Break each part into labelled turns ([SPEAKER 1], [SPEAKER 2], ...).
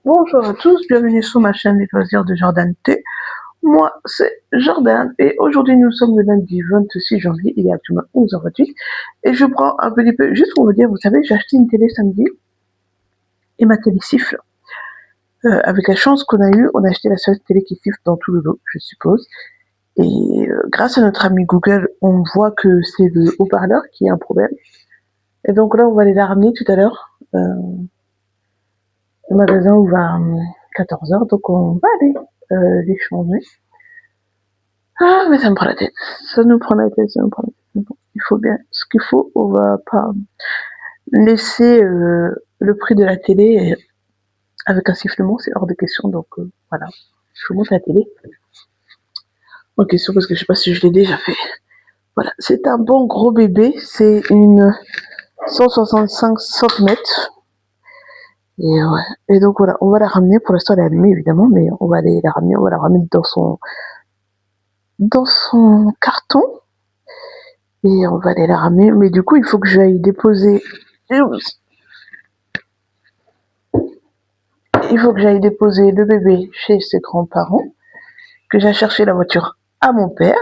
[SPEAKER 1] Bonjour à tous, bienvenue sur ma chaîne Les Loisirs de Jordan T. Moi, c'est Jordan et aujourd'hui nous sommes le lundi 26 janvier, il est actuellement 11h28 et je prends un petit peu, juste pour vous dire, vous savez, j'ai acheté une télé samedi et ma télé siffle. Avec la chance qu'on a eue, on a acheté la seule télé qui siffle dans tout le lot, je suppose. Et grâce à notre ami Google, on voit que c'est le haut-parleur qui a un problème. Et donc là, on va aller la ramener tout à l'heure. Le magasin ouvre à 14h, donc on va aller les changer. Ah, mais ça me prend la tête. Ça nous prend la tête, ça nous prend la tête. Bon, il faut bien, ce qu'il faut, on va pas laisser le prix de la télé avec un sifflement, c'est hors de question. Donc voilà, je vous montre la télé. En question, parce que je sais pas si je l'ai déjà fait. Voilà, c'est un bon gros bébé, c'est une 165 cm. Et ouais. Et donc voilà, on va la ramener. Pour l'instant, elle est allumée évidemment, mais on va aller la ramener. On va la ramener dans son carton et on va aller la ramener. Mais du coup, il faut que j'aille déposer. Il faut que j'aille déposer le bébé chez ses grands-parents, que j'aille chercher la voiture à mon père,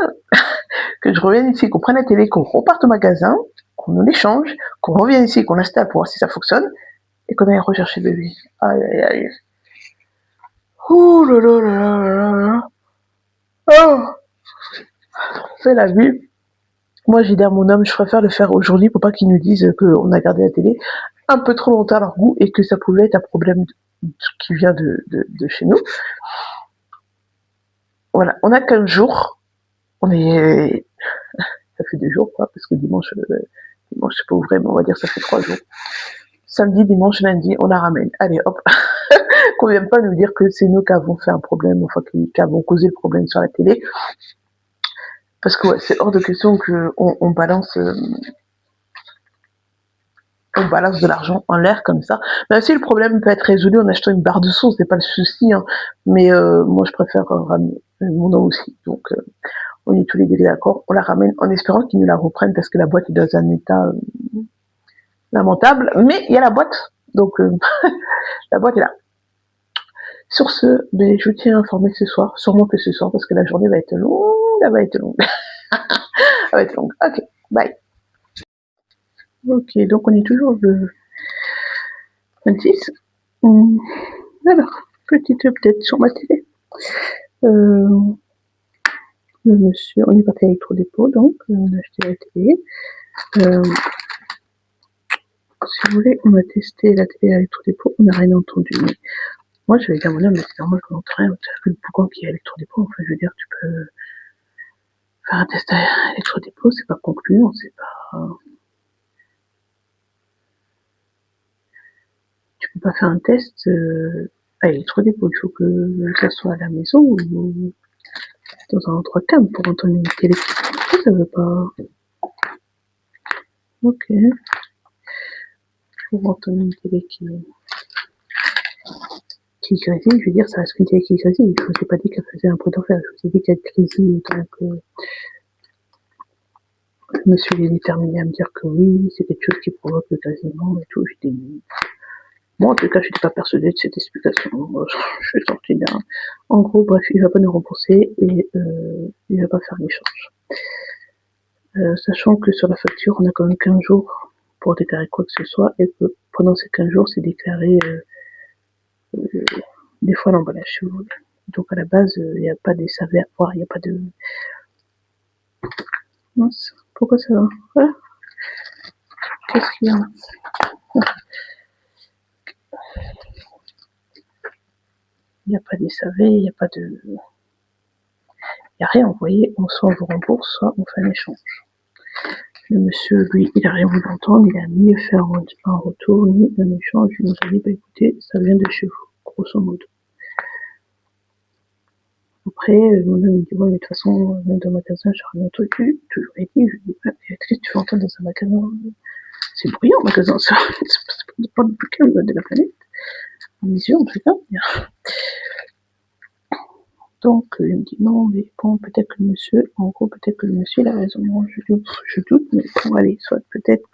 [SPEAKER 1] que je revienne ici, qu'on prenne la télé, qu'on reparte au magasin, qu'on nous l'échange, qu'on revienne ici, qu'on l'installe pour voir si ça fonctionne, et qu'on aille rechercher le bébé. Aïe, aïe, aïe. Ouh là là là là là. Oh, c'est la vie. Moi, j'ai dit à mon homme, je préfère le faire aujourd'hui pour pas qu'ils nous disent qu'on a gardé la télé un peu trop longtemps à leur goût et que ça pouvait être un problème qui vient de chez nous. Voilà, on a 15 jours. On est, ça fait 2 jours, quoi, parce que dimanche, c'est pas ouvré, mais on va dire ça fait 3 jours. Samedi, dimanche, lundi, on la ramène. Allez, hop. Qu'on vienne pas nous dire que c'est nous qui avons fait un problème, enfin, qui avons causé le problème sur la télé. Parce que ouais, c'est hors de question qu'on balance, on balance de l'argent en l'air comme ça. Même si le problème peut être résolu en achetant une barre de son, c'est pas le souci, hein. Mais moi, je préfère ramener mon nom aussi. Donc, on est tous les deux d'accord. On la ramène en espérant qu'ils nous la reprennent parce que la boîte est dans un état lamentable. Mais il y a la boîte, donc la boîte est là. Sur ce, ben, je vous tiens informé ce soir, sûrement que ce soir, parce que la journée va être longue, elle va être longue. Elle va être longue. Ok, bye. Ok, donc on est toujours le 26. Alors, petite update sur ma télé. Le monsieur, on est parti à l'électrodépôt, donc on a acheté la télé. Si vous voulez, on a testé la télé à l'électrodépôt, on n'a rien entendu. Mais moi, je vais dire à mon homme, mais c'est normal qu'on n'entende rien. Le boucan qui est à l'électrodépôt, enfin, je veux dire, tu peux faire un test à l'électrodépôt, c'est pas concluant, c'est pas. Tu peux pas faire un test à l'électrodépôt, il faut que ça soit à la maison ou dans un endroit calme pour entendre une télé. Ça veut pas. Ok. Pour entendre une télé qui grésille, je veux dire, ça reste une télé qui grésille. Je vous ai pas dit qu'elle faisait un bruit d'enfer, je vous ai dit qu'elle grésille, donc je me suis déterminée à me dire que oui, c'est quelque chose qui provoque le grésillement et tout. J'étais. Moi, en tout cas, je n'étais pas persuadée de cette explication. Je suis sortie d'un. En gros, bref, il va pas nous rembourser et il va pas faire l'échange. Sachant que sur la facture, on a quand même 15 jours pour déclarer quoi que ce soit et que pendant ces 15 jours, c'est déclaré des fois l'emballage, si vous voulez. Donc à la base, il n'y a pas des saveurs, voire il n'y a pas de. Mince, pourquoi ça va? Voilà. Qu'est-ce qu'il y a? Il n'y a pas des savets, il n'y a pas de. Il n'y a rien, vous voyez, on soit on vous rembourse, soit on fait un échange. Le monsieur, lui, il a rien voulu entendre, il a ni fait un retour, ni un échange, il nous a dit, bah écoutez, ça vient de chez vous, grosso modo. Après, mon homme me dit, ouais, mais de toute façon, même dans le magasin, j'ai rien entendu, toujours dit, je lui dis, bah, qu'est-ce que tu fais entendre dans un magasin? C'est bruyant, le magasin, ça, c'est pas le plus calme de la planète. À mes yeux, en tout cas. Donc, il me dit, non, mais bon, peut-être que le monsieur, en gros, peut-être que le monsieur, il a raison. Moi, je doute, mais bon, allez, soit peut-être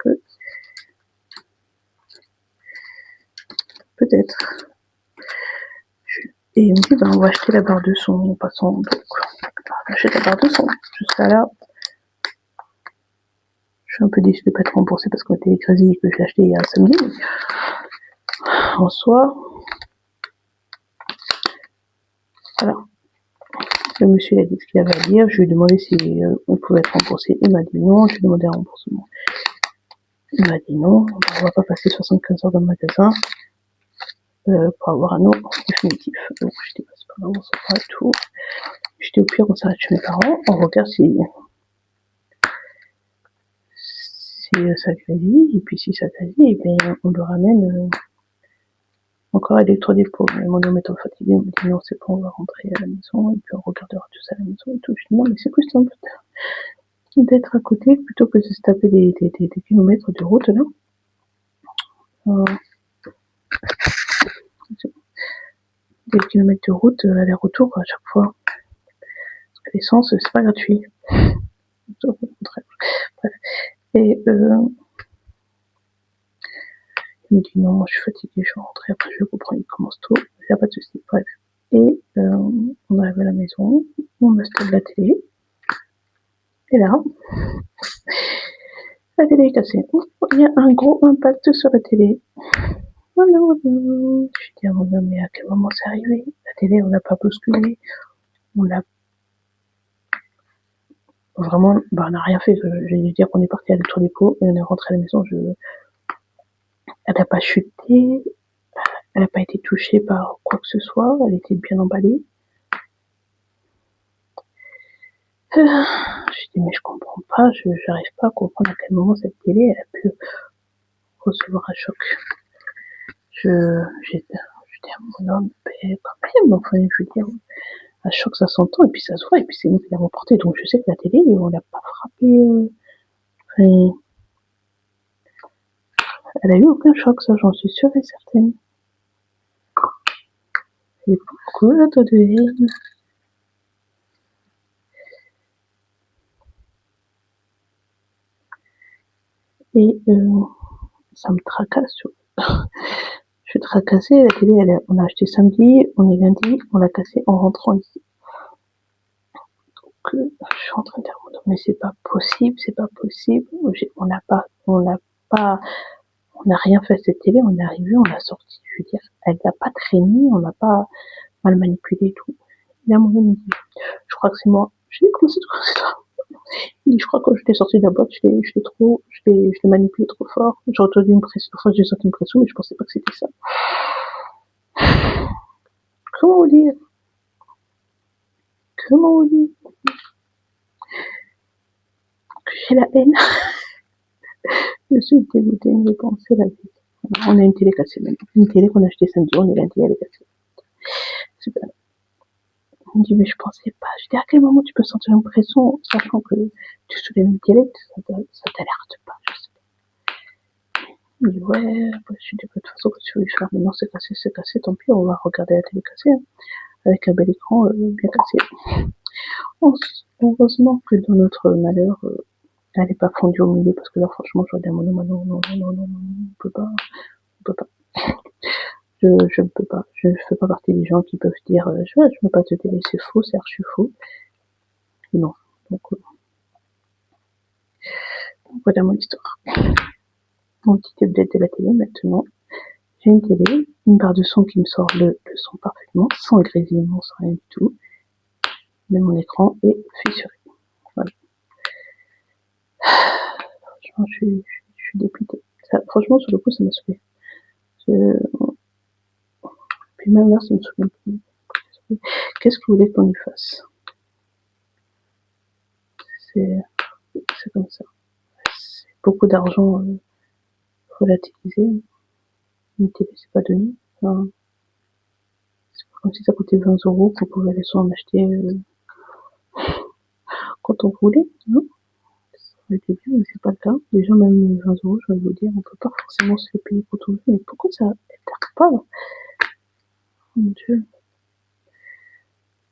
[SPEAKER 1] peut-être. Et il me dit, on va acheter la barre de son en passant. Donc, on achète la barre de son. Jusqu'à là, je suis un peu déçue de ne pas être remboursée parce qu'on était les crédits que j'ai acheté il y a un samedi. En soi, voilà. Le monsieur a dit ce qu'il avait à dire. Je lui ai demandé si on pouvait être remboursé. Il m'a dit non. Je lui ai demandé un remboursement. Il m'a dit non. On va pas passer 75 heures dans le magasin pour avoir un nom définitif. Donc, je dis, c'est pas grave, on s'en fera et tout. Je dis, au pire, on s'arrête chez mes parents. On regarde si ça grésille. Et puis, si ça grésille, eh bien, on le ramène encore à l'électrodépôt. Mais mon homme étant fatigué, il me dit non, c'est bon, on va rentrer à la maison. Et puis, on regardera tout ça à la maison et tout. Je dis non, mais c'est plus simple d'être à côté plutôt que de se taper des kilomètres de route là. Des kilomètres de route aller-retour à chaque fois. Parce que l'essence, c'est pas gratuit. Bref. Et il me dit non, moi je suis fatiguée, je vais rentrer, après je comprends, il commence tôt, il n'y a pas de souci, bref. Et on arrive à la maison, on installe la télé, et là, la télé est cassée. Il y a un gros impact sur la télé. Voilà, je dis à mon homme, mais à quel moment c'est arrivé? La télé, on l'a pas bousculée, on l'a vraiment, on n'a rien fait. Je vais dire qu'on est parti à l'électrodépôt et on est rentré à la maison. Elle n'a pas chuté, elle n'a pas été touchée par quoi que ce soit, elle était bien emballée. Je dis, mais je comprends pas, je n'arrive pas à comprendre à quel moment cette télé elle a pu recevoir un choc. J'ai dit à mon homme, mais quand même, enfin, je veux dire, un choc ça s'entend et puis ça se voit et puis c'est nous qui l'avons porté. Donc je sais que la télé, on l'a pas frappée. Enfin, elle a eu aucun choc, ça j'en suis sûre et certaine. Et pourquoi toi de haine? Et ça me tracasse. Je suis tracassée, la télé, on a acheté samedi, on est lundi, on l'a cassée en rentrant ici. Donc je suis en train de dire, mais c'est pas possible, c'est pas possible. On n'a rien fait à cette télé, on est arrivé, on l'a sortie. Je veux dire, elle n'a pas traîné, on n'a pas mal manipulé et tout. Il y a un moment, il me dit, je crois que c'est moi. Je dis, comment c'est toi? Il dit, je crois que je l'ai sorti de la boîte, je l'ai manipulé trop fort. J'ai entendu une pression, enfin, j'ai senti une pression, mais je pensais pas que c'était ça. Comment vous dire? Comment vous dire? Que j'ai la haine. Je suis dégoûtée, mais bon, c'est la vie. On a une télé cassée maintenant. Une télé qu'on a achetée samedi, on est lundi, elle est cassée. Super. Il me dit, mais je pensais pas. Je dis, à quel moment tu peux sentir une pression, sachant que tu soulèves une télé, ça t'alerte pas, je sais. Il me dit, ouais, je dis, de toute façon, que tu veux faire maintenant, c'est cassé, tant pis, on va regarder la télé cassée, hein, avec un bel écran bien cassé. Heureusement que dans notre malheur, elle n'est pas fondue au milieu, parce que là, franchement, je regarde mon homme, non, on peut pas, on peut pas. Je ne peux pas. Je ne fais pas partie des gens qui peuvent dire je ne veux pas te télé, c'est faux, c'est archi faux. Non. Donc voilà mon histoire. Mon petit update de la télé maintenant. J'ai une télé, une barre de son qui me sort le son parfaitement, sans grésillement, sans rien du tout. Mais mon écran est fissuré. Voilà. Franchement, je suis députée. Ça, franchement, sur le coup, ça m'a saoulée. Puis même là, ça me souvient plus. Qu'est-ce que vous voulez qu'on y fasse? C'est comme ça. C'est beaucoup d'argent relativisé. Une télé, c'est pas donné. Enfin, c'est pas comme si ça coûtait 20 euros qu'on pouvait aller en acheter quand on voulait. Non, ça aurait été bien, mais c'est pas le cas. Déjà, même 20 euros, je vais vous dire, on peut pas forcément se les payer quand on veut. Mais pourquoi ça n'éteint pas? Oh mon Dieu.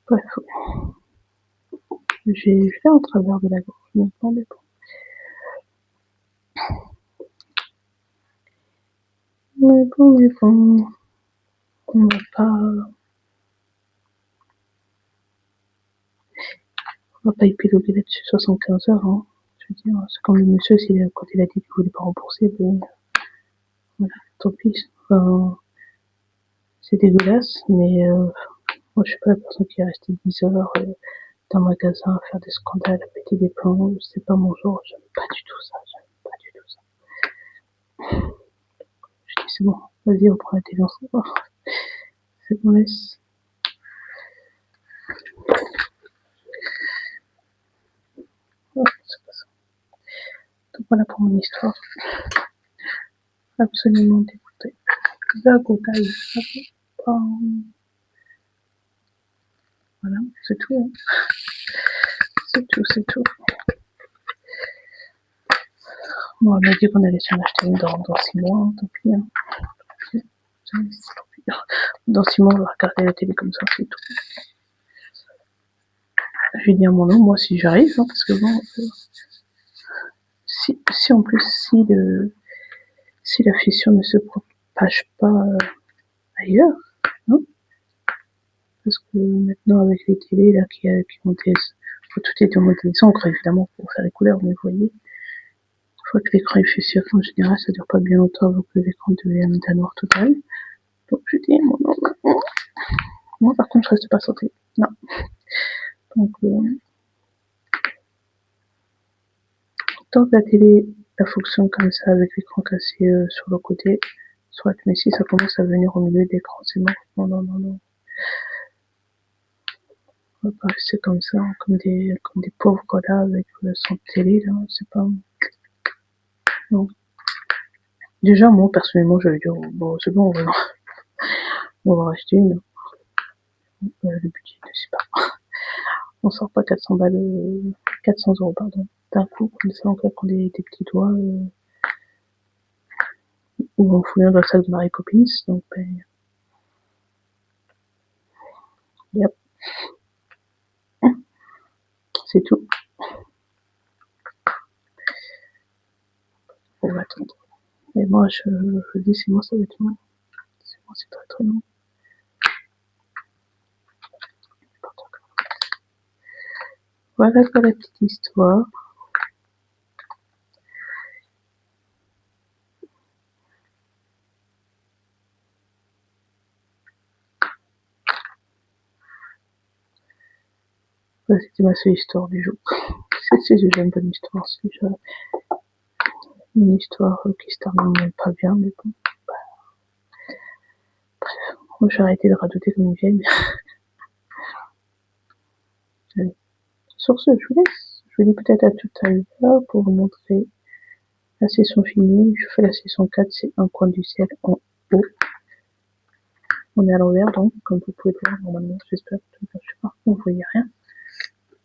[SPEAKER 1] Bref, j'ai fait en travers de la gorge, mais bon. Mais bon. On va pas épiloguer là-dessus 75 heures, hein. Je veux dire, c'est comme le monsieur, quand il a dit qu'il voulait pas rembourser, ben, voilà, tant pis. Enfin, c'est dégueulasse, mais moi je suis pas la personne qui est restée 10 heures dans un magasin à faire des scandales, à péter des plombs, c'est pas mon genre, j'aime pas du tout ça, j'aime pas du tout ça. Je dis c'est bon, vas-y on prend la télé, on s'en va. C'est bon, laisse. Oh, c'est pas ça. Donc voilà pour mon histoire. Absolument dégoûtée. Voilà, c'est tout. Hein. C'est tout, c'est tout. Bon, on m'a dit qu'on allait s'en acheter une dans 6 mois, hein, tant pis. Hein. Dans 6 mois, on va regarder la télé comme ça, c'est tout. Je vais dire mon nom, moi, si j'arrive, hein, parce que bon, si en plus, si la fissure ne se propage pas ailleurs, hein, parce que maintenant, avec les télés, là, qui ont des, tout est en mode encre, évidemment, pour faire les couleurs, mais vous voyez, une fois que l'écran est fissure, en général, ça dure pas bien longtemps avant que l'écran devienne d'un noir total. Donc, je dis mon nom, moi, par contre, je reste pas sauté. Non. Donc, tant que la télé, elle fonctionne comme ça, avec l'écran cassé sur le côté, soit, mais si ça commence à venir au milieu de l'écran, c'est mort. Non, non, non, non. On va pas rester comme ça, comme des pauvres là, avec sans télé, là, c'est pas... Non. Déjà, moi, personnellement, je vais dire, bon, c'est bon, on va racheter une. Le budget ne suit pas. On sort pas 400 balles, 400 euros, pardon, d'un coup, comme ça, en claquant des petits doigts, ou en fouillant dans le sac de Mary Poppins, donc, ben, yep. C'est tout. On va attendre. Mais moi, je dis, c'est moi, ça va être long. C'est moi, c'est très très long. Voilà pour la petite histoire. Voilà, c'était ma seule histoire du jour. C'est déjà une bonne histoire, c'est déjà une histoire qui se termine pas bien, mais bon. Bref, moi j'ai arrêté de radoter comme une vieille. Allez. Sur ce, je vous laisse. Je vous dis peut-être à tout à l'heure pour vous montrer la session finie. Je fais la session 4, c'est un coin du ciel en haut. On est à l'envers, donc, comme vous pouvez le voir normalement, j'espère. Je sais pas, vous voyez rien.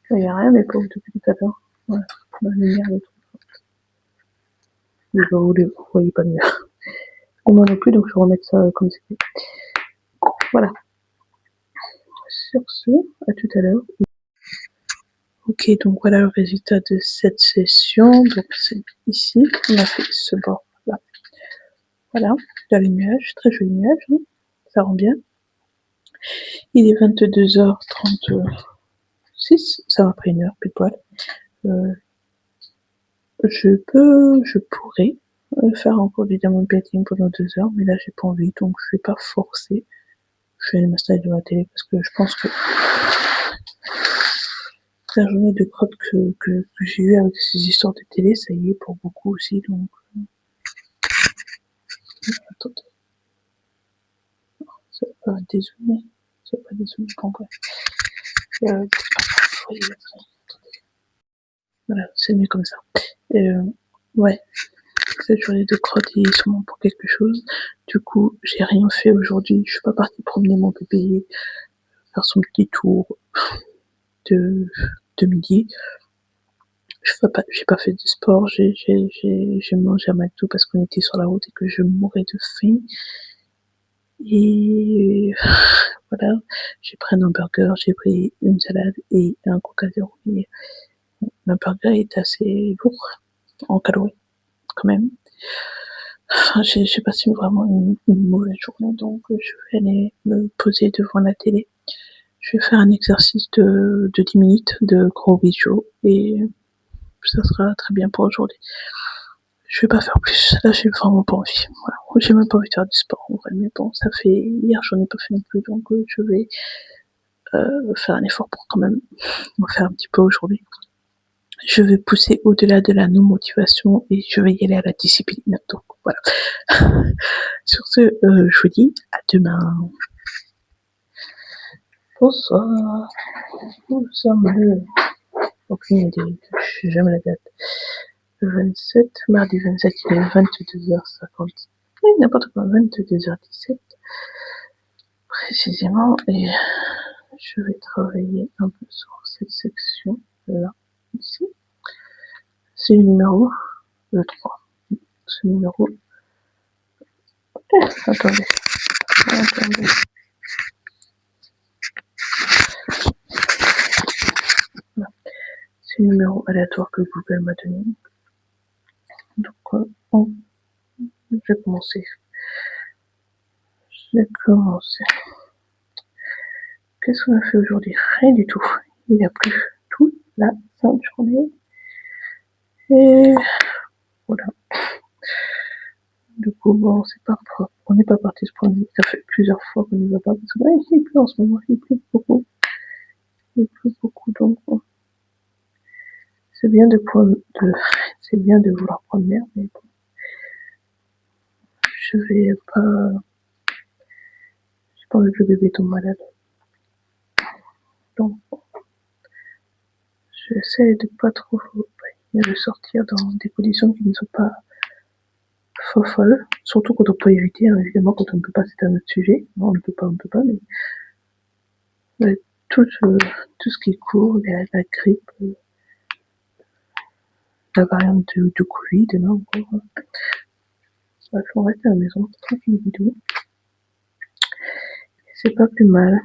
[SPEAKER 1] Vous voyez rien, mais pour vous depuis tout à l'heure. Voilà, la lumière est trop forte. Vous ne voyez pas mieux. Et moi non plus, donc je vais remettre ça comme c'était. Voilà. Sur ce, à tout à l'heure. Ok, donc voilà le résultat de cette session. Donc c'est ici, on a fait ce bord-là. Voilà, là les nuages, très joli nuage, hein, ça rend bien. Il est 22h36, ça m'a pris une heure, pile poil. Je pourrais faire encore du diamond plating pendant 2 heures, mais là j'ai pas envie, donc je vais pas forcer. Je vais aller m'installer devant la télé parce que je pense que la journée de crotte que j'ai eue avec ces histoires de télé, ça y est pour beaucoup aussi, donc... Attendez. Ça va pas dézoomer. Ça va pas dézoomer, bon bref. Voilà, c'est mieux comme ça. Ouais, cette journée de crotte est sûrement pour quelque chose. Du coup, j'ai rien fait aujourd'hui. Je suis pas partie promener mon bébé, faire son petit tour de midi. J'ai pas fait de sport. J'ai mangé à McDo parce qu'on était sur la route et que je mourais de faim. Et voilà, j'ai pris un hamburger, j'ai pris une salade et un coca zéro. Le burger est assez lourd en calories, quand même. Enfin, j'ai passé vraiment une mauvaise journée, donc je vais aller me poser devant la télé. Je vais faire un exercice de 10 minutes de gros bijoux et ça sera très bien pour aujourd'hui. Je vais pas faire plus. Là, j'ai vraiment pas envie. Voilà. J'ai même pas envie de faire du sport en vrai, mais bon, ça fait hier, j'en ai pas fait non plus, donc je vais faire un effort pour quand même en faire un petit peu aujourd'hui. Je vais pousser au-delà de la non-motivation et je vais y aller à la discipline. Donc voilà. Sur ce, je vous dis à demain. Bonsoir. Nous sommes le... Aucune idée. Je sais jamais la date. Le 27, mardi 27, il est 22h50. Oui, n'importe quoi, 22h17 précisément. Et je vais travailler un peu sur cette section là, ici. C'est le numéro le 3. Ce numéro. Attendez. Voilà. C'est le numéro aléatoire que Google m'a donné. Donc, je vais commencer. Qu'est-ce qu'on a fait aujourd'hui? Rien du tout. Il a plu toute la sainte journée. Et voilà. Du coup, bon, c'est pas propre. On n'est pas parti se promener. Ça fait plusieurs fois qu'on n'y va pas. Parce que, il pleut en ce moment. Il pleut beaucoup. Il pleut beaucoup. Donc, bon, c'est bien c'est bien de vouloir prendre l'air, mais bon. Je vais pas, j'ai pas envie que le bébé tombe malade. Donc, j'essaie de pas trop le sortir dans des conditions qui ne sont pas folles. Surtout quand on peut éviter, hein, évidemment, quand on ne peut pas, c'est un autre sujet. Non, on ne peut pas, mais tout ce qui court, la grippe, la variante de Covid, non, bon, il faut rester à la maison, tranquille vidéo. C'est pas plus mal.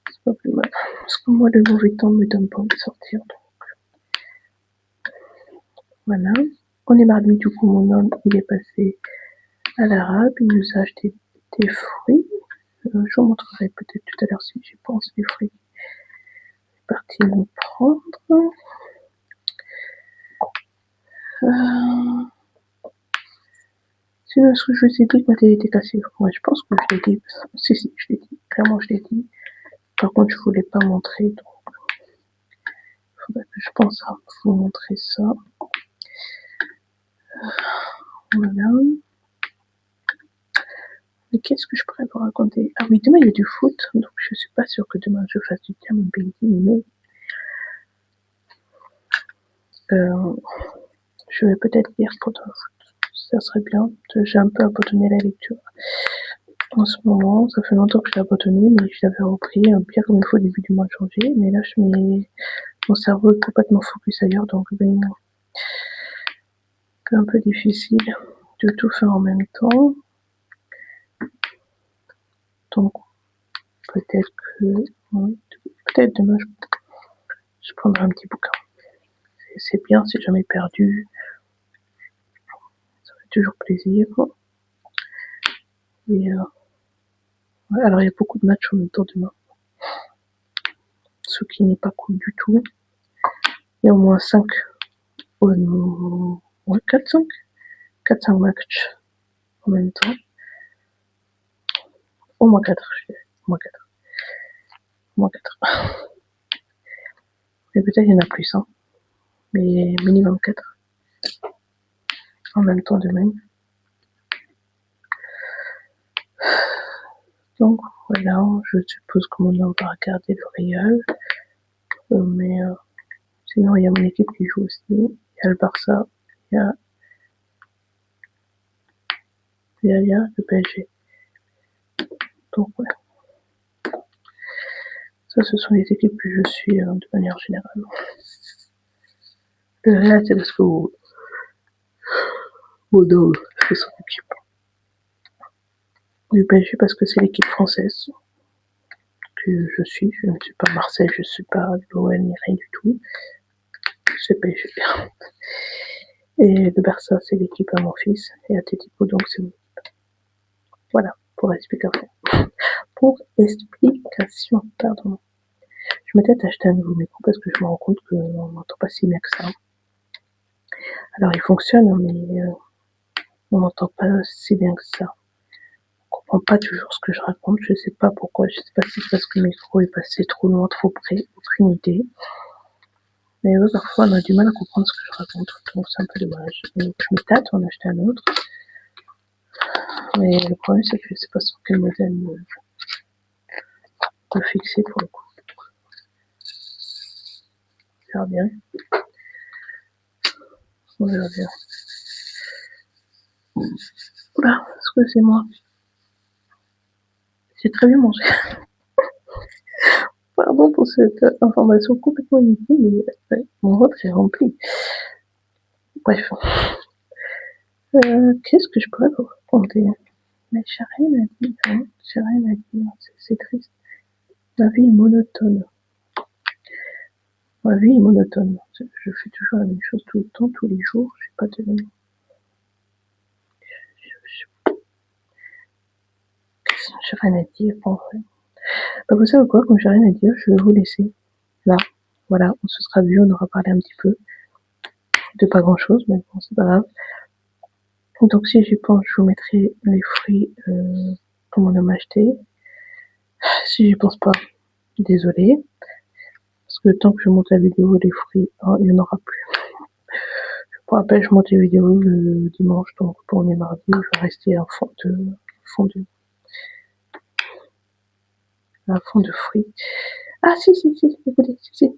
[SPEAKER 1] C'est pas plus mal. Parce que moi, le mauvais temps me donne pas envie de sortir. Donc. Voilà. On est mardi, du coup, mon homme, il est passé à l'arabe, il nous a acheté des fruits. Je vous montrerai peut-être tout à l'heure si j'y pense, les fruits. Il est parti nous prendre. Sinon, est-ce que je vous ai dit que ma télé était cassée? Ouais, je pense que je l'ai dit. Si, je l'ai dit. Clairement, je l'ai dit. Par contre, je voulais pas montrer, donc il faudrait que je pense à vous montrer ça. Voilà. Mais qu'est-ce que je pourrais vous raconter? Ah oui, demain il y a du foot, donc je suis pas sûre que demain je fasse du diamond painting, mais je vais peut-être lire pendant le foot. Ça serait bien. J'ai un peu abandonné la lecture. En ce moment, ça fait longtemps que je l'ai abandonné, mais je l'avais repris bien comme il faut au début du mois de janvier. Mais là, mon cerveau est complètement focus ailleurs, donc c'est un peu difficile de tout faire en même temps. Donc, peut-être demain, je prendrai un petit bouquin. C'est bien, c'est jamais perdu. Ça fait toujours plaisir. Et ouais, alors, il y a beaucoup de matchs en même temps demain. Ce qui n'est pas cool du tout. Il y a au moins 5, ouais, 4-5 matchs en même temps. Au moins 4, je dirais. Au moins 4. Mais peut-être il y en a plus, hein. Mais minimum 4. En même temps demain. Donc voilà, je suppose que mon homme va regarder le Real. Mais sinon, il y a mon équipe qui joue aussi. Il y a le Barça. Il y a le PSG. Donc ouais. Ça, ce sont les équipes que je suis de manière générale. Le Real, c'est parce que mon homme fait son équipe. Le PSG parce que c'est l'équipe française que je suis. Je ne suis pas Marseille, je ne suis pas l'OM ni rien du tout. C'est PSG. Et le Barça, c'est l'équipe à mon fils, et Atletico, donc c'est mon équipe. Voilà, pour explication. Pour explication, pardon. Je m'étais acheté un nouveau micro parce que je me rends compte qu'on n'entend pas si bien que ça. Alors il fonctionne, mais on n'entend pas si bien que ça. On comprend pas toujours ce que je raconte, je sais pas pourquoi, je sais pas si c'est parce que le micro est passé trop loin, trop près, aucune idée. Mais ouais, parfois on a du mal à comprendre ce que je raconte, donc c'est un peu dommage. Donc je me tâte, on a acheté un autre. Mais le problème c'est que je sais pas sur quel modèle me fixer pour le coup. On verra bien. On verra bien. Oula, excusez-moi. J'ai très bien mangé. Pardon pour cette information complètement inutile, mais mon ventre est rempli. Bref. Qu'est-ce que je pourrais vous raconter? Mais j'ai rien à dire, hein. J'ai rien à dire, c'est triste. Ma vie est monotone. Ma vie est monotone. Je fais toujours la même chose tout le temps, tous les jours. Je sais pas de... J'ai rien à dire, en vrai. Bah, vous savez quoi, comme j'ai rien à dire, je vais vous laisser. Là, voilà, on se sera vu, on aura parlé un petit peu. De pas grand chose, mais bon, c'est pas grave. Donc si j'y pense, je vous mettrai les fruits que mon homme a acheté. Si j'y pense pas, désolé. Parce que tant que je monte la vidéo des fruits, il n'y en aura plus. Pour rappel, je monte les vidéos le dimanche, donc pour on est mardi, je vais rester à fond de fruits. Ah si, écoutez, si,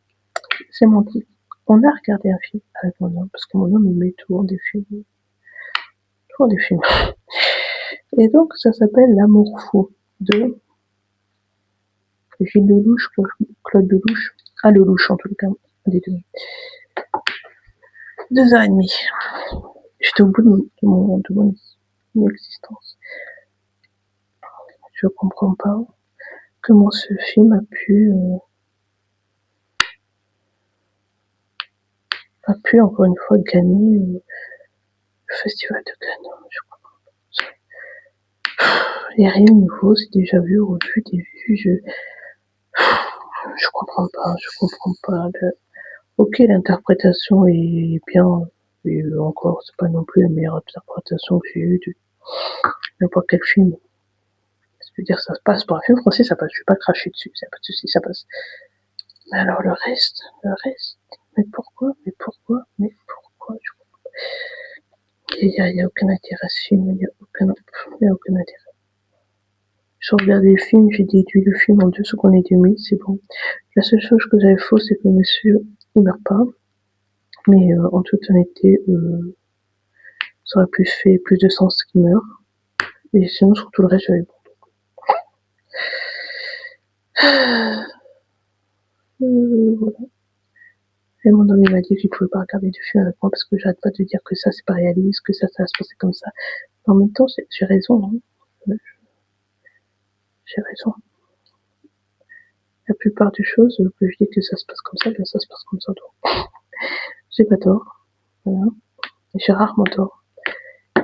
[SPEAKER 1] c'est menti. On a regardé un film avec mon homme, parce que mon homme il met toujours des films. Et donc ça s'appelle L'amour fou de Gilles Lelouch, Claude Lelouch. Ah, Lelouch en tout cas, des deux. 2 heures et demie. J'étais au bout de mon existence. Je comprends pas comment ce film a pu encore une fois gagner le festival de Cannes. Je comprends pas. Il n'y a rien de nouveau, c'est déjà vu, revu, dévu. Je comprends pas. Ok, l'interprétation est bien, et encore, c'est pas non plus la meilleure interprétation que j'ai eue de n'importe quel film. Je veux dire, ça se passe pour un film français, ça passe. Je vais pas cracher dessus, ça pas de souci, ça passe. Mais alors le reste, mais pourquoi, je comprends pas. Il y a aucun intérêt à ce film, il y a aucun intérêt. Je regardais le film, j'ai déduit le film en 2 secondes et demie, c'est bon. La seule chose que j'avais faux, c'est que le monsieur ne meurt pas. Mais en toute honnêteté, ça aurait plus fait plus de sens qu'il meure. Et sinon, sur tout le reste, j'avais bon. Voilà. Et mon ami m'a dit qu'il pouvait pas regarder du film avec moi parce que j'arrête pas de dire que ça c'est pas réaliste, que ça va se passer comme ça. Mais en même temps, j'ai raison, hein. J'ai raison. La plupart des choses que je dis que ça se passe comme ça, bien ça se passe comme ça. Donc, j'ai pas tort. Voilà. Et j'ai rarement tort.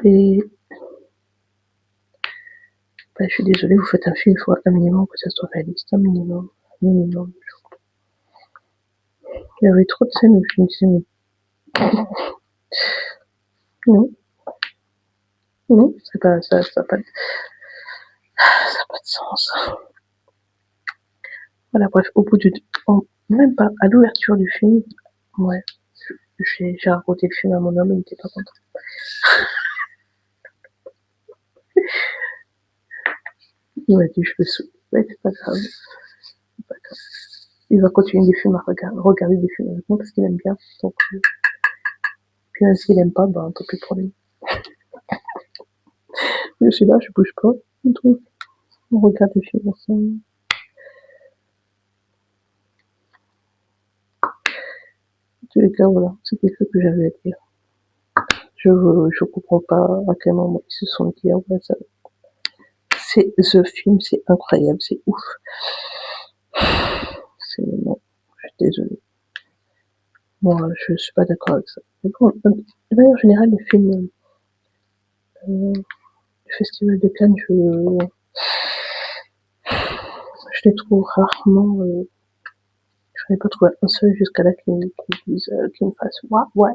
[SPEAKER 1] Et bah, je suis désolée, vous faites un film, il faut un minimum que ça soit réaliste, un minimum. Il y avait trop de scènes où je me disais, mais non, c'est pas, ça n'a pas, de sens. Voilà, bref, au bout même pas, à l'ouverture du film, ouais, j'ai raconté le film à mon homme, il était pas content. Il m'a dit, je me souviens, ouais, c'est pas grave. Il va continuer des films à regarder des films avec moi parce qu'il aime bien. Donc, puis même s'il aime pas, bah, tant pis pour lui. Je suis là, je bouge pas. Donc, on regarde des films ensemble. En tous les cas, voilà, c'était ce que j'avais à dire. Je comprends pas à quel moment ils se sont dit, ouais, ça, c'est The Film, c'est incroyable, c'est ouf. Non, je suis désolée. Moi, je suis pas d'accord avec ça. Mais bon, de manière générale, les films du Festival de Cannes, je les trouve rarement. Je n'ai pas trouvé un seul jusqu'à là qui me fasse ouais.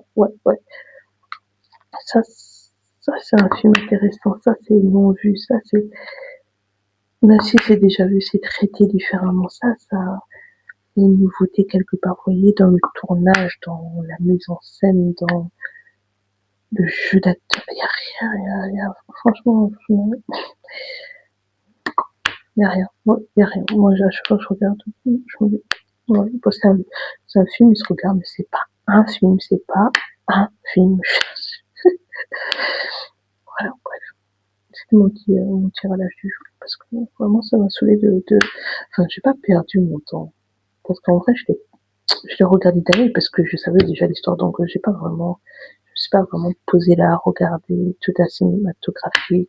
[SPEAKER 1] Ça, ça c'est un film intéressant. Ça, c'est non vu. Ça, c'est même si c'est déjà vu, c'est traité différemment. Ça il y a une nouveauté quelque part. Vous voyez, dans le tournage, dans la mise en scène, dans le jeu d'acteur, il y a rien. Franchement, il y a rien. Il y a rien. Moi, à chaque fois que je regarde, je me dis, ouais, c'est un film, il se regarde, mais c'est pas un film, c'est pas un film. Voilà, bref. C'est mon tirage du jour. Parce que vraiment, ça m'a saoulé enfin, j'ai pas perdu mon temps. Parce qu'en vrai, je l'ai regardé d'ailleurs parce que je savais déjà l'histoire, donc je me suis pas vraiment posé là à regarder toute la cinématographie,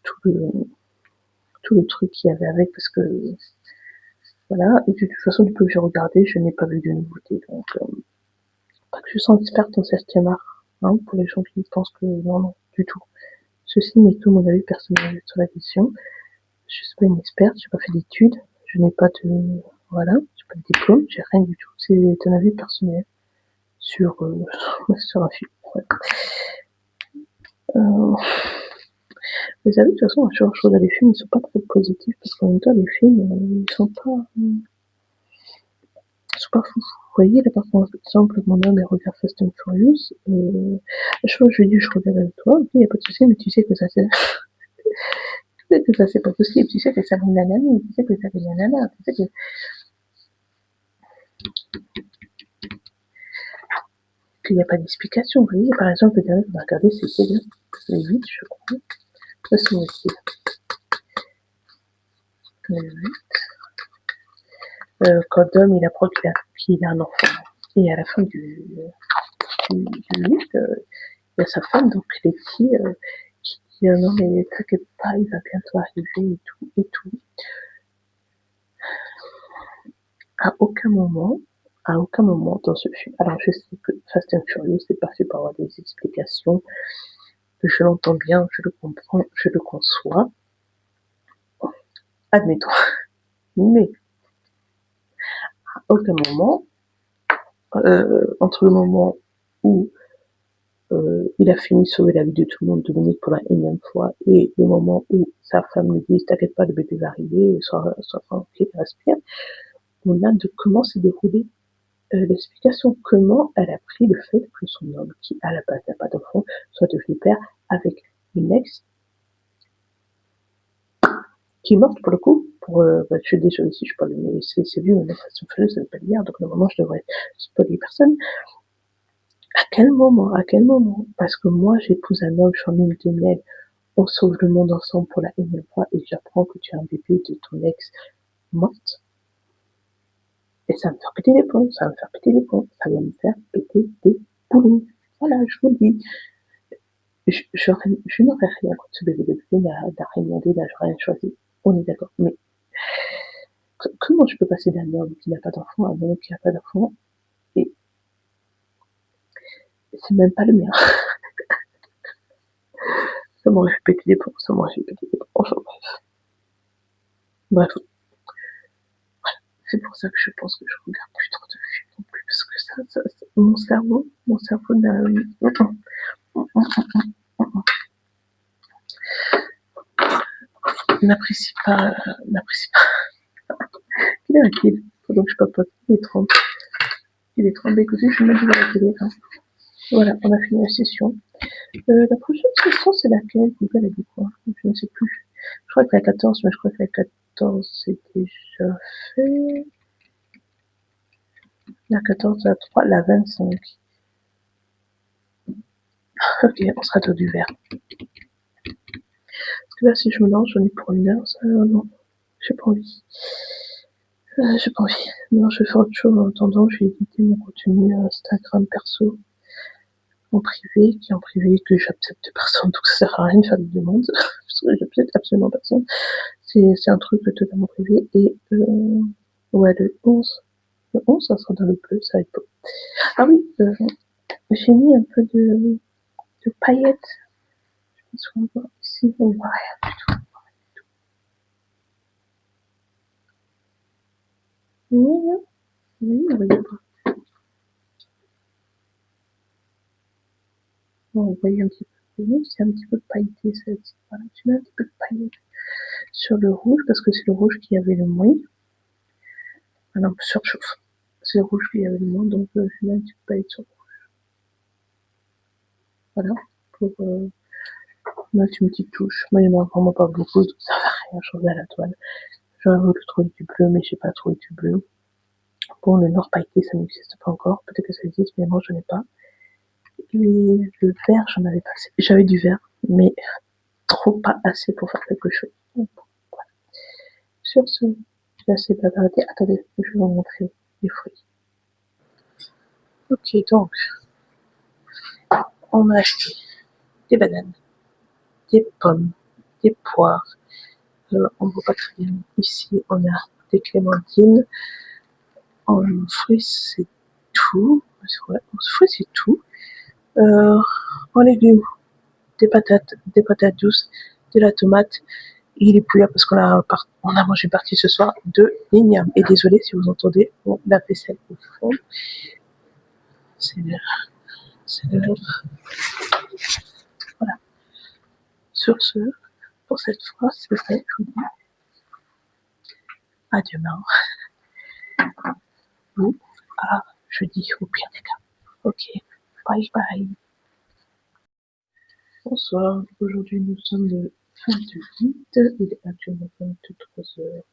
[SPEAKER 1] tout le, tout le truc qu'il y avait avec, parce que voilà, et de toute façon, depuis que j'ai regardé, je n'ai pas vu de nouveauté, donc pas que je sois experte en 7e art, hein, pour les gens qui pensent que non, du tout. Ceci n'est que mon avis personnel sur la question. Je suis pas une experte, j'ai pas fait d'études, je n'ai pas de, voilà, j'ai pas de diplôme, j'ai rien du tout. C'est un avis personnel sur, sur un film. Ouais. Euh, les avis, de toute façon, à chaque fois que je regarde des films, ils sont pas très positifs parce qu'en même temps, les films, ils sont pas fous. Vous voyez, là, par exemple, mon homme, il regarde Fast and Furious, à chaque fois que je lui dis, je regarde avec toi, il n'y a pas de souci, mais tu sais que ça, c'est, tu sais que ça, c'est pas possible, tu sais que ça vient nanana, tu sais que ça vient nanana, tu sais que, qu'il n'y a pas d'explication. Vous voyez, par exemple, le dernier qu'on a regardé, c'était le 8, je crois. Ça, c'est mon style. Le 8. Quand Dom, il apprend qu'il a un enfant. Et à la fin du 8, il y a sa femme, donc les filles, qui dit non, mais t'inquiète pas, il va bientôt arriver et tout. À aucun moment, dans ce film, alors je sais que Fast and Furious, c'est pas fait pour avoir des explications, je l'entends bien, je le comprends, je le conçois, admettons. Mais à aucun moment, entre le moment où il a fini de sauver la vie de tout le monde, Dominique, pour la énième fois, et le moment où sa femme lui dit t'inquiète pas, le bébé va arriver, sois tranquille, respire, on a de comment s'est déroulée l'explication, comment elle a pris le fait que son homme, qui à la base n'a pas d'enfant, soit devenu père avec une ex qui est morte pour le coup. Je suis désolée si je parle, mais c'est vu, une façon faiseuse, ça veut pas dire, donc normalement je devrais spoiler personne. À quel moment? Parce que moi j'épouse un homme, je suis en lune de miel, on sauve le monde ensemble pour la énième fois et j'apprends que tu as un bébé de ton ex morte. Et ça va me faire péter les plombs, ça va me faire péter les plombs, ça va me faire péter des plombs. Voilà, je vous le dis. Je n'aurais rien contre ce bébé. Le bébé n'a rien demandé, n'a rien choisi. On est d'accord. Mais comment je peux passer d'un homme qui n'a pas d'enfant à un homme qui n'a pas d'enfant et c'est même pas le mien. Ça m'aurait fait péter les plombs, ça m'aurait fait péter les plombs. Enfin, bref. C'est pour ça que je pense que je regarde plus trop de films non plus, parce que mon cerveau n'apprécie pas, n'apprécie pas. Quelle heure est-il? Pendant que je papote, il est 30. Il est 30, écoutez, je vais mettre devant la télé, hein. Voilà, on a fini la session. La prochaine session, c'est laquelle? Google a dit quoi? Je ne sais plus. Je crois que la 14, mais je crois que la 14, c'est déjà fait. La 14, la 3, la 25. Ok, on sera dans du vert. Parce que là, si je me lance, j'en ai pour 1 heure, ça, non. J'ai pas envie. J'ai pas envie. Non, je vais faire autre chose en attendant. Je vais éditer mon contenu Instagram perso en privé, qui est en privé, que j'accepte personne, donc ça sert à rien de faire des demandes. Parce que j'accepte absolument personne. C'est un truc totalement privé. Et ouais, le 11, ça sera dans le bleu, ça va être beau. Ah oui, j'ai mis un peu de paillettes. Je pense qu'on voit ici, on voit rien. Oui, oui, on voyait pas. On voyait un petit peu. Oui, c'est un petit peu pailleté, ça aussi. Voilà, tu mets un petit peu de paillettes sur le rouge, parce que c'est le rouge qui avait le moins. Ah non, surchauffe. C'est le rouge qui avait le moins, donc je mets un petit peu de paillettes sur le rouge. Voilà, pour mettre une petite touche. Moi, il n'y en a vraiment pas beaucoup, donc ça va rien changer à la toile. J'aurais voulu trouver du bleu, mais j'ai pas trouvé du bleu. Bon, le noir pailleté, ça n'existe pas encore. Peut-être que ça existe, mais moi, je n'ai pas. Et le vert, j'en avais pas assez. J'avais du vert, mais trop pas assez pour faire quelque chose. Donc, voilà. Sur ce, j'ai assez bavardé. Attendez, je vais vous montrer les fruits. Ok, donc, on a acheté des bananes, des pommes, des poires. On ne voit pas très bien. Ici, on a des clémentines. En fruits, c'est tout. Ouais, en fruits, c'est tout. En légumes, des patates douces, de la tomate et les pouilles parce on a mangé partie ce soir de l'igname. Et désolé si vous entendez la vaisselle au fond. C'est l'heure. Voilà. Sur ce, pour cette fois, c'est vrai, je vous dis à demain ou à jeudi au pire des cas. Ok, bye bye. Bonsoir, aujourd'hui nous sommes le 28, il est actuellement 23h,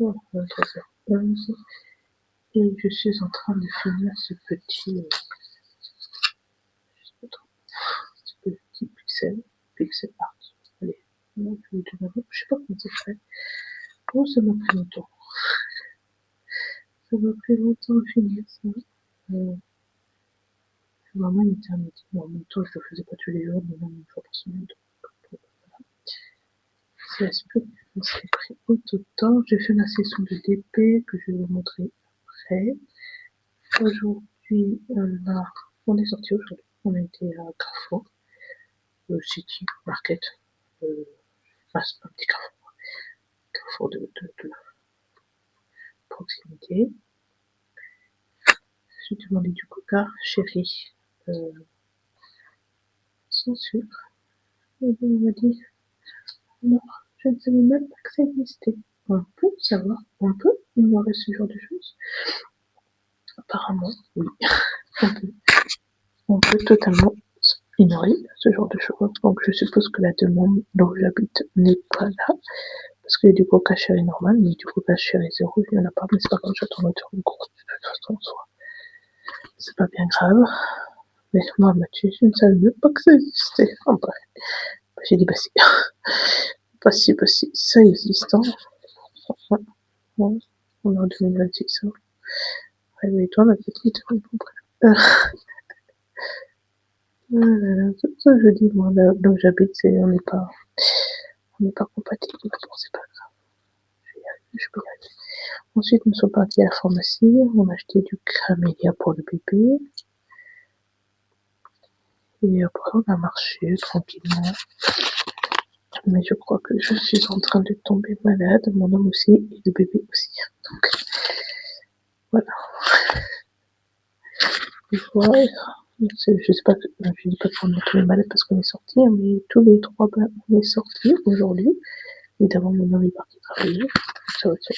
[SPEAKER 1] 23h11 et je suis en train de finir ce petit pixel art. Allez, moi, je sais pas comment ça se fait. Bon, ça m'a pris longtemps. Ça m'a pris longtemps à finir ça. C'est vraiment une éternité. En même temps, je le faisais pas tous les jours, mais même une fois par semaine. Donc, voilà. C'est ça a pris autant de temps. J'ai fait la session de DP que je vais vous montrer après. Aujourd'hui, on est sorti aujourd'hui. On a été à Carrefour, City Market, un petit Carrefour de proximité. J'ai demandé du coca chéri sans sucre. Et il m'a dit non, je ne savais même pas que ça existait. On peut savoir, on peut ignorer ce genre de choses. Apparemment, oui, on peut, on peut totalement ignorer ce genre de choses. Donc je suppose que la demande là où j'habite n'est pas là. Parce qu'il y a du coca chéri normal, mais du coca chéri zéro, il n'y en a pas. Mais c'est pas grave, j'attends l'autre gros. De toute façon, soit. C'est pas bien grave. Mais moi, Mathieu, je ne savais même pas que ça existait. En bref. J'ai dit, bah si. Bah si, ça existe. Hein. Ouais. On est en 2026. Hein. Réveille-toi, ma petite. Bon, bref. Ça, je dis, moi, là où j'habite, on n'est pas compatible. Bon, c'est pas grave. Je peux y arriver. Ensuite, nous sommes partis à la pharmacie. On a acheté du Camélia pour le bébé. Et après, on a marché tranquillement. Mais je crois que je suis en train de tomber malade, mon homme aussi, et le bébé aussi. Donc, voilà. Voilà. Je sais pas, je dis pas qu'on est tous les malades parce qu'on est sortis, mais tous les trois, ben, on est sortis aujourd'hui. Évidemment, mon homme est parti travailler. Ça va, ça.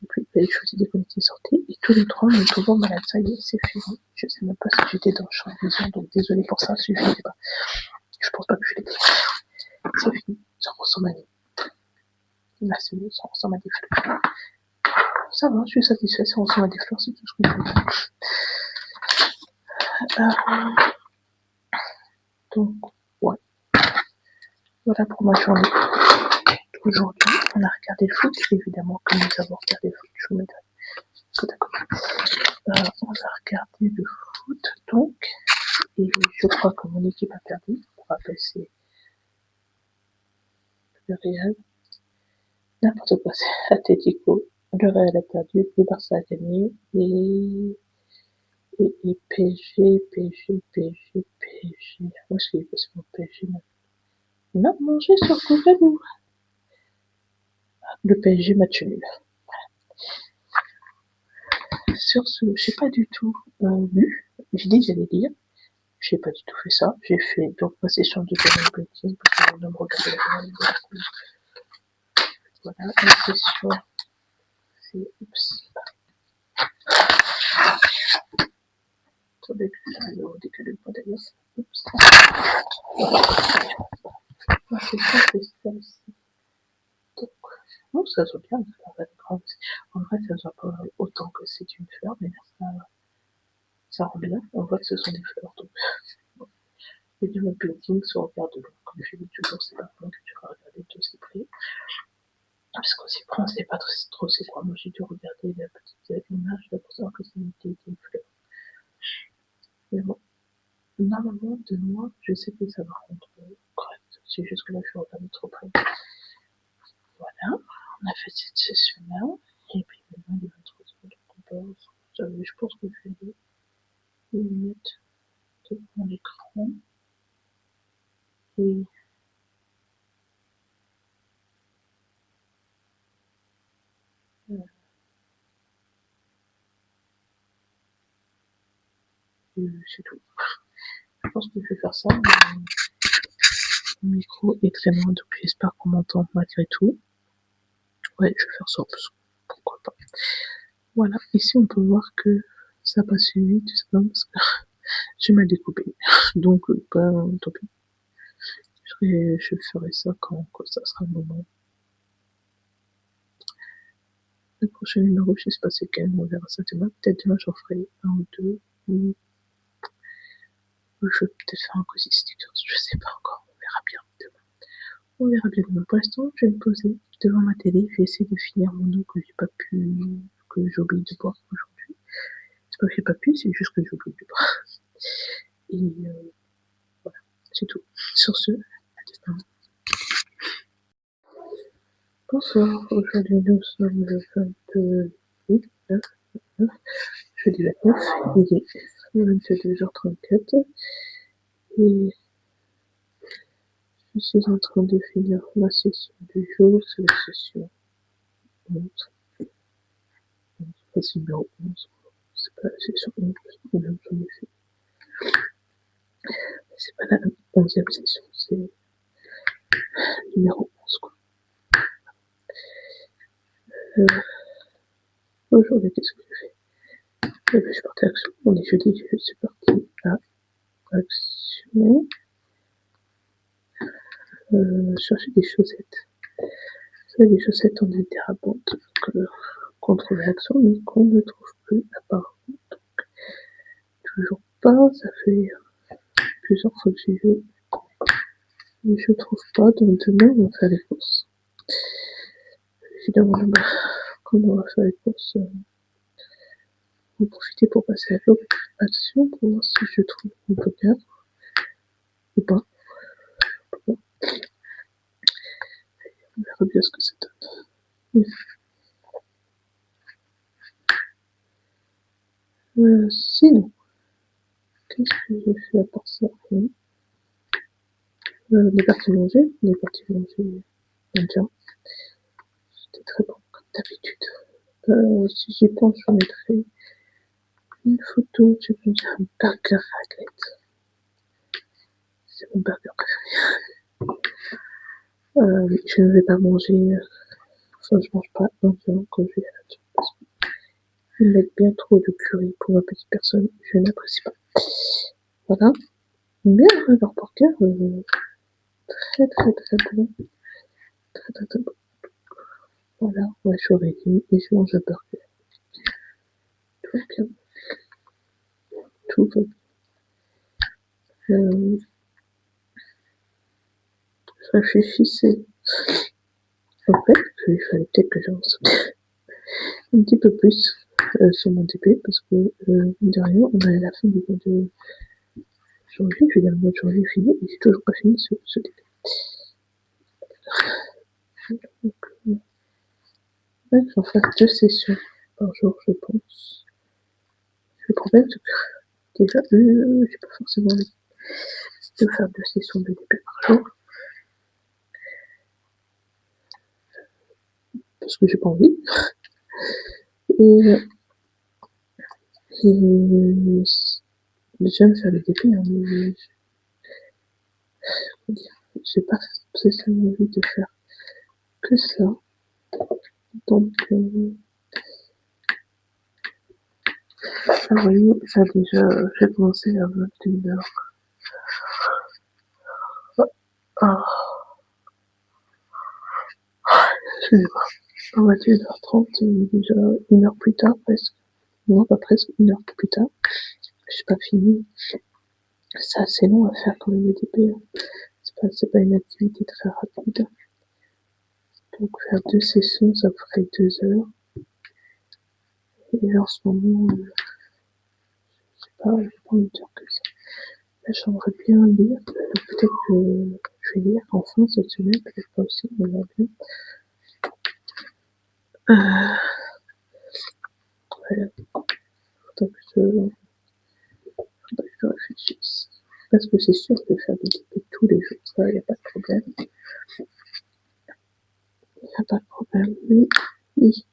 [SPEAKER 1] Et puis, ben, je vous ai dit qu'on était sortis, et tous les trois, on est toujours malades. Ça y est, c'est fini. Je sais même pas si j'étais dans le champ de maison, donc désolé pour ça, si je sais pas. Je pense pas que je l'étais. C'est fini. Ça ressemble à là, c'est mieux, ça ressemble à des fleurs. Ça va, je suis satisfait, ça ressemble à des fleurs, c'est tout ce que je veux dire. Donc, ouais. Voilà pour ma journée. Aujourd'hui, on a regardé le foot, évidemment, comme nous avons regardé le foot, je vous mets côte à côte. On a regardé le foot, donc, et je crois que mon équipe a perdu. Pour rappel, c'est le Real. N'importe quoi, c'est Atletico. Le Real a perdu, le Barça a gagné, et PSG. Où est-ce qu'il est passé mon PSG là? On a mangé sur Cotonou. Le PSG match nul. Sur ce, j'ai pas du tout lu. J'ai dit que j'allais lire. J'ai pas du tout fait ça. J'ai fait donc ma session de journal bulletin parce que je me regarder la journal. Voilà, la session, c'est. Oups. Attendez, je vais décaler le point d'ailleurs. Oups. La session, c'est celle-ci. Donc, non, ça se voit bien. En vrai, ça se voit pas autant que c'est une fleur, mais ça rend bien. On voit que ce sont des fleurs. Donc, les journal bulletin se regardent de loin. Comme je dis toujours, c'est pas bon que tu vas regarder tout ce près. Parce qu'on s'y prend, c'est pas trop c'est quoi. Moi, j'ai dû regarder la petite image pour savoir que c'était une fleur. Mais bon, normalement, de loin, je sais que ça va rendre correct. C'est juste que là, je regarde trop près. Voilà, on a fait cette session-là. Et puis maintenant, il est 23h, donc on peut. Je pense que je vais les mettre devant l'écran. Et c'est tout. Je pense que je vais faire ça. Mon micro est très loin, donc j'espère qu'on m'entend malgré tout. Ouais, je vais faire ça, parce que pourquoi pas. Voilà, ici on peut voir que ça passe vite, tout ça, parce que j'ai mal découpé. Donc, ben, tant pis. Je ferai ça quand ça sera le moment. Le prochain numéro, je sais pas c'est quel, on verra ça demain. Peut-être demain, j'en ferai un ou deux. Ou je vais peut-être faire un cosy stickers, je sais pas encore. On verra bien demain. On verra bien demain. Pour l'instant, je vais me poser devant ma télé. Je vais essayer de finir mon eau que j'ai pas pu, que j'ai oublié de boire aujourd'hui. C'est pas que j'ai pas pu, c'est juste que j'ai oublié de boire. Et voilà, c'est tout. Sur ce, à demain. Bonsoir, aujourd'hui nous sommes le 28, 9, jeudi 29, il est 22h34 et je suis en train de finir ma session du jour, c'est la session 11, c'est numéro 11, c'est pas la session 11, même j'en ai fait, c'est pas la 11e session, c'est numéro 11 quoi. Aujourd'hui qu'est-ce que j'ai fait? Eh ben, je suis parti à Action, on est jeudi, je suis parti à Action, chercher des chaussettes. C'est des chaussettes en interabonte contre l'action, mais qu'on ne trouve plus apparemment. Donc, toujours pas, ça fait plusieurs fois que j'y vais, mais je trouve pas, donc demain on va faire les courses. Évidemment, comme on va faire les courses, on va profiter pour passer à l'autre action pour voir si je trouve mon poker ou pas. On verra bien ce que ça donne. Sinon, qu'est-ce que j'ai fait à part ça? Les parties manger indien. C'était très bon, comme d'habitude. Si j'y pense, je mettrai une photo, je vais dire un burger raclette. C'est mon burger préféré. Je ne vais pas manger, enfin, je mange pas indien quand je vais à la maison parce qu'ils mettent bien trop de curry pour ma petite personne. Je n'apprécie pas. Voilà. Mais leur burger, très très très bon. Très très très bon. Voilà, ouais, je suis au régime et je mange un burger. Tout va bien. Tout va bien. Je réfléchissais en fait qu'il fallait peut-être que j'avance un petit peu plus sur mon TP parce que, mine de rien, on est à la fin du mois de janvier, je veux dire le mois de janvier fini et j'ai toujours pas fini ce TP. Donc, Ouais, j'en ferai 2 sessions par jour, je pense. Le problème, c'est que déjà, j'ai pas forcément envie de faire 2 sessions de DP par jour. Parce que j'ai pas envie. Et j'aime faire le DP, hein, mais j'ai pas spécialement envie de faire que ça. Donc, vous voyez, ça déjà, j'ai commencé à 21h. Ah, excusez-moi. À 21h30, déjà 1 heure plus tard, presque. Non, pas presque, 1 heure plus tard. J'ai pas fini. C'est assez long à faire quand même le DP. C'est pas une activité très rapide. Donc faire 2 sessions, ça ferait 2 heures. Et en ce moment, je sais pas, j'ai pas envie de dire que ça. Là, j'aimerais bien lire. Donc peut-être que je vais lire enfin cette semaine, peut-être pas aussi, mais on va bien. Voilà. Faudrait que je réfléchisse. Parce que c'est sûr que faire des DP tous les jours, ça, y a pas de problème. Y a pas de problème. Mais oui.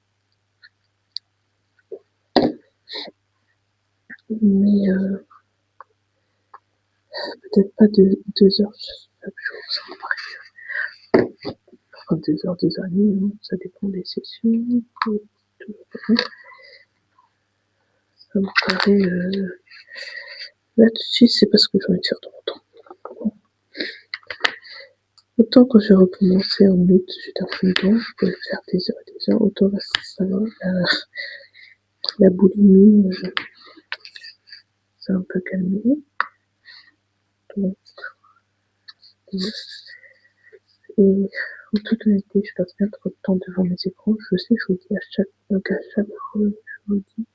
[SPEAKER 1] Mais peut-être pas 2 heures chaque jour, ça me paraît. Enfin, 2 heures, 2 heures et demie, hein, ça dépend des sessions. Ça me paraît. Là, tout de suite, c'est parce que j'ai envie de faire de mon temps. Autant quand j'ai recommencé en août, j'étais à fond dedans, je pouvais faire des heures et des heures. Autant là, ça va. La boulimie, c'est un peu calmé. Donc, et en toute honnêteté, je passe bien trop de temps devant mes écrans. Je sais, je vous dis à chaque fois, je vous dis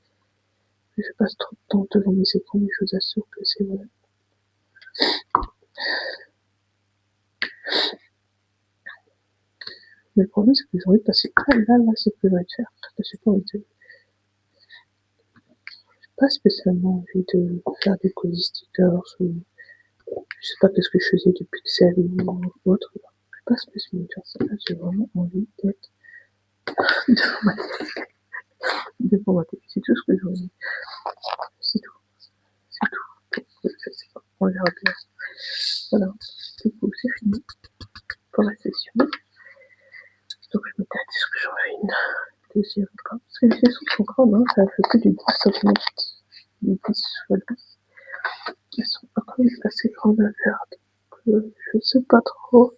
[SPEAKER 1] que je passe trop de temps devant mes écrans, mais je vous assure que c'est vrai. Mais le problème, c'est que j'ai envie de passer. Ah là, c'est ce que j'ai envie de faire. J'ai pas envie de. J'ai pas spécialement envie de faire des colis stickers ou. Je sais pas qu'est-ce que je faisais du pixel ou autre. J'ai pas spécialement faire ça. Là, j'ai vraiment envie d'être devant ma télé. Devant ma télé. C'est tout ce que j'ai envie. C'est tout. C'est tout. Donc, je sais pas. On verra bien. Voilà. Du coup, c'est fini pour la session. Donc, je me tâte, est-ce que j'en fais une deuxième fois? Parce que les sessions sont grandes, hein. Ça fait que du 10 minutes. Du 10 fois 10. Elles sont pas quand même assez grandes à faire. Donc, je sais pas trop.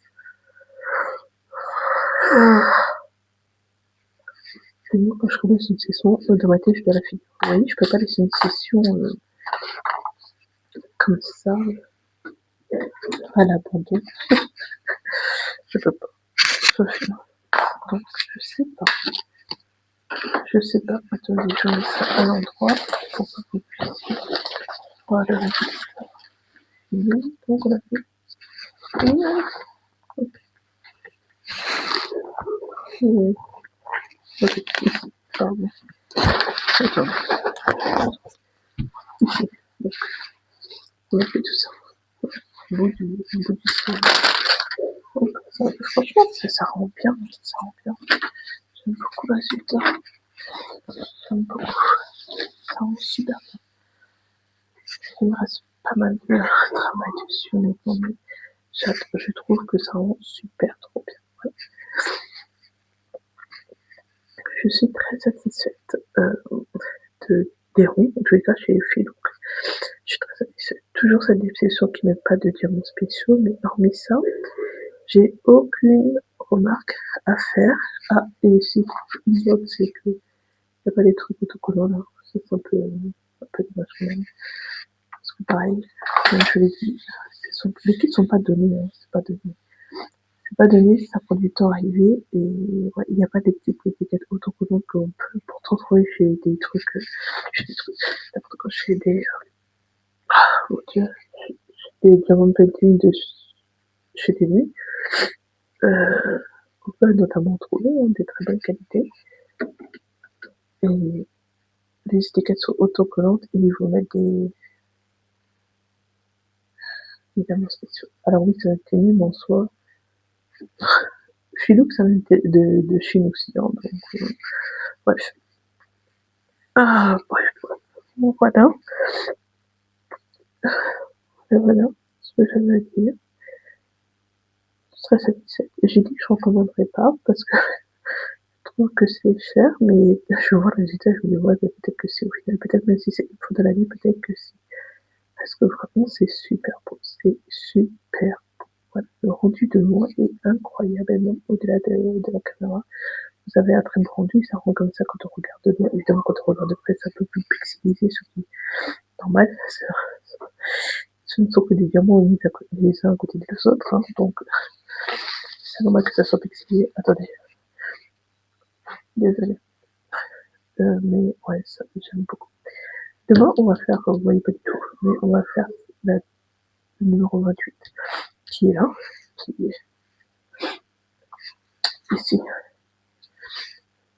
[SPEAKER 1] Moi, quand je commence une session, dans ma tête, je dois la finir. Vous voyez, je peux pas laisser une session comme ça, à l'abandon. Je peux pas. Donc, je sais pas. Je sais pas. Attendez, je mets ça à l'endroit pour que vous puissiez voir le résultat. Donc, on a fait. Ok, ici, pardon. Attends. Ici. Donc, on a fait tout ça. Au bout du sol. Donc, ça, franchement, ça rend bien. Ça rend bien. J'aime beaucoup le résultat. J'aime beaucoup. Ça rend super bien. Il me reste pas mal de travail dessus, honnêtement, mais je trouve que ça rend super trop bien. Ouais. Je suis très satisfaite des ronds. En tous les cas, chez les filles, donc je suis très satisfaite. Toujours cette déception qui n'est pas de diamants spéciaux, mais hormis ça, j'ai aucune remarque à faire. Ah, et si une autre, c'est que il n'y a pas des trucs autocollants là. C'est un peu dommage quand même. Parce que pareil, comme je l'ai dit, les kits sont pas donnés, hein, c'est pas donné. C'est pas donné, ça prend du temps à arriver et ouais, il n'y a pas des petites étiquettes autocollantes qu'on peut pourtant trouver chez des trucs, n'importe quoi, chez des, oh Dieu, des diamants painting chez des nuits. On peut notamment trouver hein, des très bonnes qualités. Et les étiquettes sont autocollantes et ils vous mettent des démonstrations. Alors oui, ça a été nul en soi. Chez nous, ça vient de Chine aussi, hein, donc bref. Ah, bref, bon, voilà. Et voilà ce que j'avais à dire. Très satisfaite. J'ai dit que je recommanderais pas parce que je trouve que c'est cher, mais je vois le résultat, je me dis, ouais, peut-être que si au final, peut-être même si c'est une fois de l'année, peut-être que si. Parce que vraiment, c'est super beau. C'est super beau. Voilà. Le rendu de loin est incroyable, et même au-delà de la caméra. Vous avez un très beau rendu, ça rend comme ça quand on regarde de loin. Évidemment, quand on regarde de près, c'est un peu plus pixelisé, ce qui est normal. Ce ne sont que des diamants mis les uns à côté des autres, hein, donc c'est normal que ça soit pixelisé. Attendez, désolé. Mais ouais, ça, j'aime beaucoup. Demain, on va faire, vous voyez pas du tout, mais on va faire la numéro 28, qui est là, qui est ici.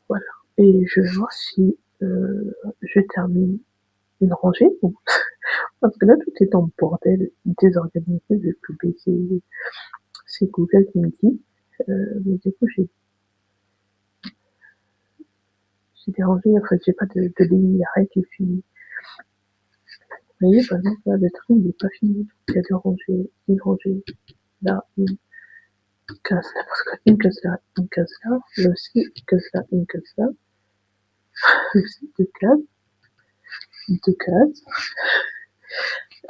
[SPEAKER 1] Voilà. Et je vais voir si je termine une rangée. Parce que là, tout est en bordel, désorganisé, vu que c'est Google qui me dit. Mais du coup, j'ai dérangé, en fait, j'ai pas de ligne, il n'y a rien qui est fini. Vous voyez, par exemple, là, le truc, il n'est pas fini. Il y a deux rangées, une rangée là, une case là, parce qu'une case là, une case là, là aussi, une case là, une case là, là aussi, deux cases.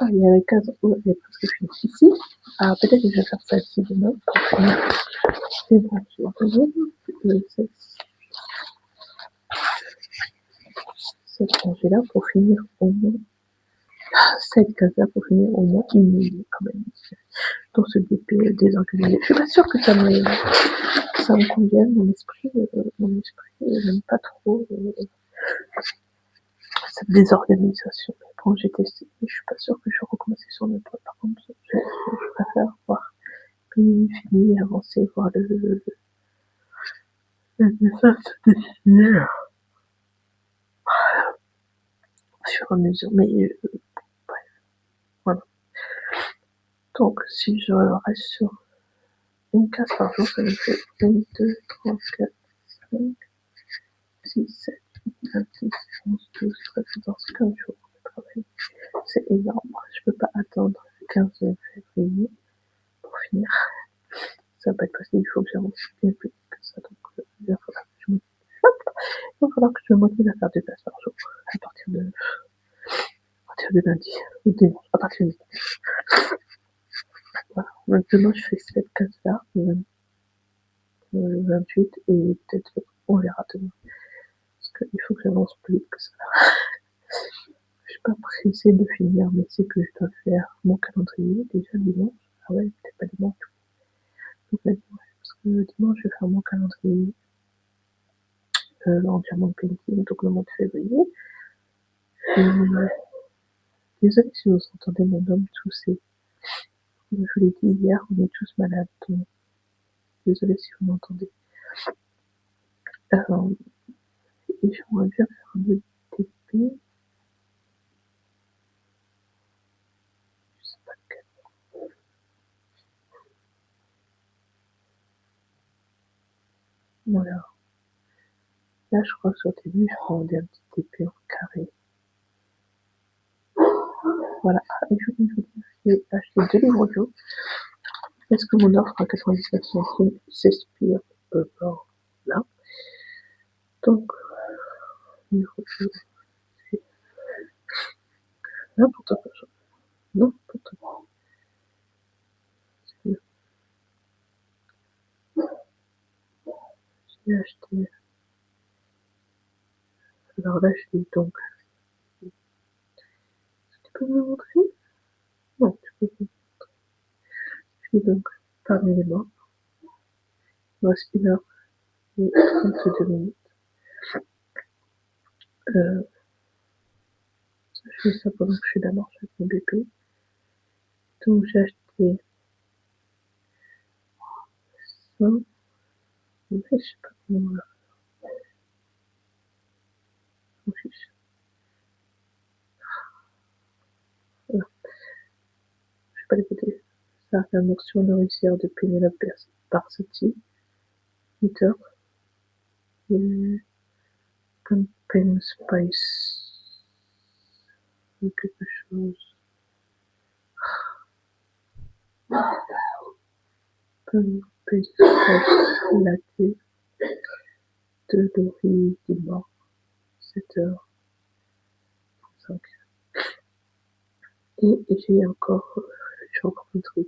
[SPEAKER 1] Ah, il y a la case où elle est presque finie ici. Ah, peut-être que je vais faire ça ici demain pour finir. C'est bon, je vais revenir. Cette rangée-là pour finir au moins, cette case-là pour finir au moins une minute quand même. Dans ce DP désorganisé. Je suis pas sûre que ça me convienne, mon esprit n'aime pas trop cette désorganisation. Quand j'ai testé, je suis pas sûre que je vais recommencer sur le toit. Par contre, je préfère voir fini, avancer, voir le dessin se dessiner au fur et à mesure. Mais bref, voilà. Donc, si je reste sur une case par jour, ça me fait 1, 2, 3, 4, 5, 6, 7, 8, 9, 10, 11, 12, 13, 14, 15 jours de travail. C'est énorme. Je peux pas attendre le 15 février pour finir. Ça va pas être possible. Il faut que j'avance bien plus vite que ça. Donc, il va falloir que je me motive à faire des classes par jour à partir de lundi ou dimanche. À partir de dimanche. Voilà. Donc, demain, je fais cette case-là, le 28, et peut-être on verra demain. Parce qu'il faut que j'avance plus vite que ça. Je suis pas pressée de finir, mais c'est que je dois faire mon calendrier déjà dimanche. Ah ouais, peut-être pas dimanche. Donc, ouais, parce que dimanche, je vais faire mon calendrier entièrement painting, donc le mois de février. Et, désolée si vous entendez mon homme tousser. Comme je vous l'ai dit hier, on est tous malades. Donc, désolée si vous m'entendez. Et j'aimerais bien faire un autre TP. Je sais pas lequel. Voilà. Là, je crois que sur TV, je rendais un petit TP en carré. Voilà. Ah, et je vous dis, j'ai acheté 2 livres audio. Est-ce que mon offre à 99 centimes s'expire là? Donc, livre audio, c'est n'importe quoi. N'importe quoi. J'ai acheté. Alors là, je l'ai donc. Tu peux me montrer? Non, tu peux pas. Je l'ai donc parmi les morts. Il me reste 1 heure et 32 minutes. Euh, je fais ça pendant que je suis d'abord avec mon bébé. Donc j'ai acheté ça. Mais je sais pas comment. pas l'écouter. Ça, la morsure nourricière de Pénélope Barsotti, Peter, et Pumpkin Spice, ou quelque chose. Pumpkin Spice Latte de Laurie Dumont, 7h05. Et j'ai encore un truc.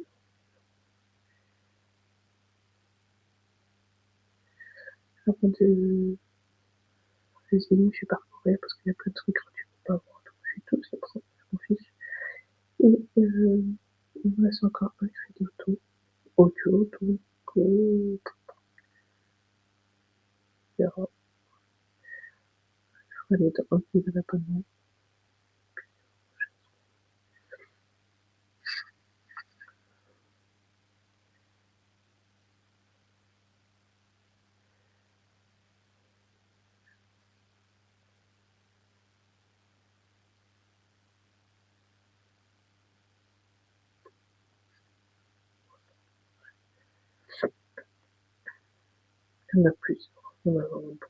[SPEAKER 1] Avant de résumer, je suis parcouru parce qu'il y a plein de trucs que tu peux pas voir. Donc je suis tout, c'est pour ça que je m'en fiche. Et il me reste encore un crédit audio, donc on verra. Je vais aller dans un peu de l'abonnement. Il y en a plusieurs. Il y en a vraiment beaucoup.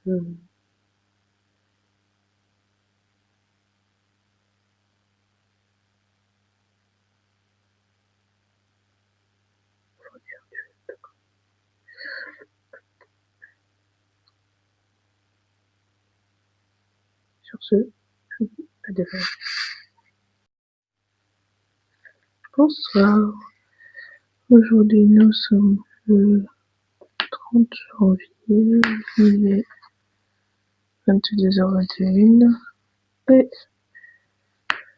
[SPEAKER 1] Hum, Sur ce, je vous dis à demain. Bonsoir. Aujourd'hui, nous sommes le 30 janvier, il est 22h21 et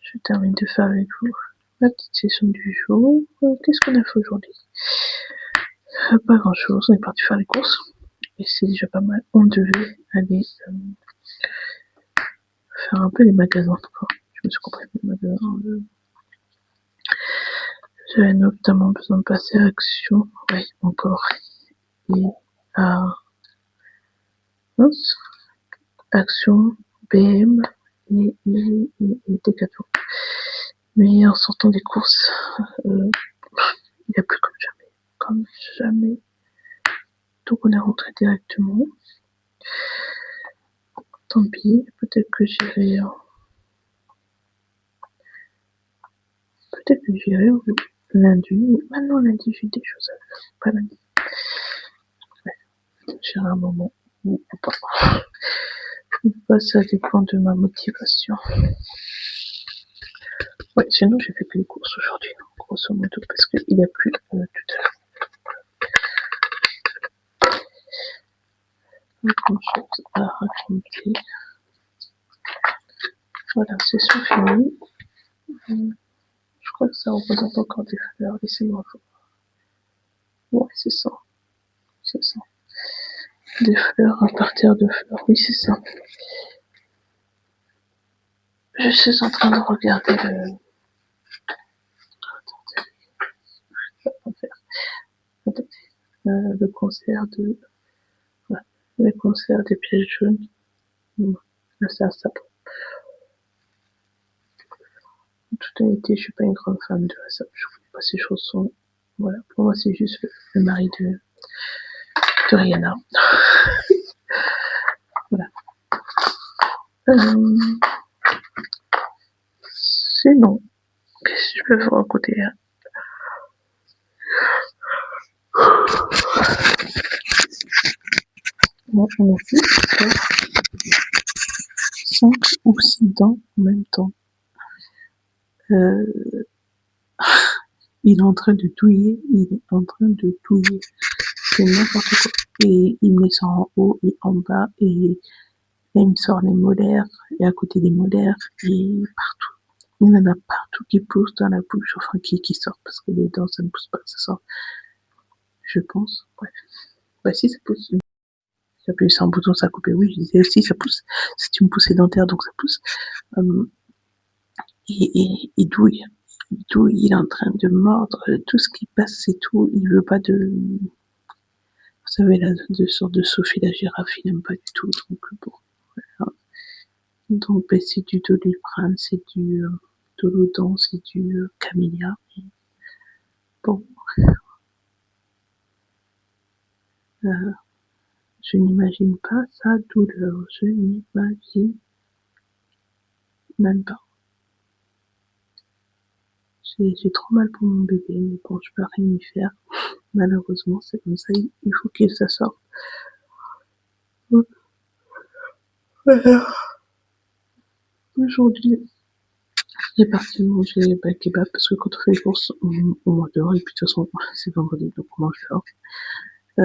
[SPEAKER 1] je termine de faire avec vous la petite session du jour. Qu'est-ce qu'on a fait aujourd'hui? Pas grand chose, on est parti faire les courses et c'est déjà pas mal. On devait aller faire un peu les magasins encore. Je me suis compris les magasins. J'avais notamment besoin de passer à Action, ouais, encore, et à Action, BM et Decathlon. Mais en sortant des courses, il n'y a plus comme jamais. Donc on est rentré directement. Tant pis, peut-être que j'irai lundi. Maintenant lundi j'ai des choses à faire, pas lundi. Ouais, j'irai un moment ou pas. Ça dépend de ma motivation. Ouais, sinon j'ai fait que les courses aujourd'hui, grosso modo, parce qu'il n'y a plus tout à l'heure. Grand chose à raconter. Voilà, c'est fini. Je crois que ça représente encore des fleurs. Laissez-moi voir. Ouais, c'est ça. C'est ça. Des fleurs, un parterre de fleurs. Oui, c'est ça. Je suis en train de regarder le concert de. Ouais, le concert des pièces jaunes. Là, c'est à ça. En toute honnêteté, je suis pas une grande fan de ça. Je ne connais pas ces chansons. Voilà, pour moi, c'est juste le mari de Rihanna. Voilà. Sinon, qu'est-ce que je peux vous raconter? Moi, mon fils a 5 ou 6 dents en même temps.
[SPEAKER 2] Il est en train de douiller, il est en train de douiller. C'est n'importe quoi. Et il me les sort en haut et en bas, et là, il me sort les molaires, et à côté des molaires, et partout. Il y en a partout qui poussent dans la bouche, enfin qui sortent, parce que les dents, ça ne pousse pas, ça sort, je pense. Bref. Bah si, ça pousse. J'appuie sur un bouton, ça a coupé. Oui, je disais aussi, ça pousse. C'est une poussée dentaire, donc ça pousse. Il douille. Il douille, il est en train de mordre. Tout ce qui passe, c'est tout. Il veut pas de... Vous savez, la de sorte de Sophie la girafe, il n'aime pas du tout. Donc bon, voilà. Donc ben, c'est du Doliprane, c'est du Dolodon, c'est du Camellia. Bon, je n'imagine pas sa douleur. Je n'imagine même pas. J'ai trop mal pour mon bébé, mais bon, je peux rien y faire. Malheureusement, c'est comme ça, il faut que ça sorte. Aujourd'hui, j'ai parti manger kebab parce que quand on fait les courses, on mange dehors et puis de toute façon, c'est vendredi, donc on mange dehors. Je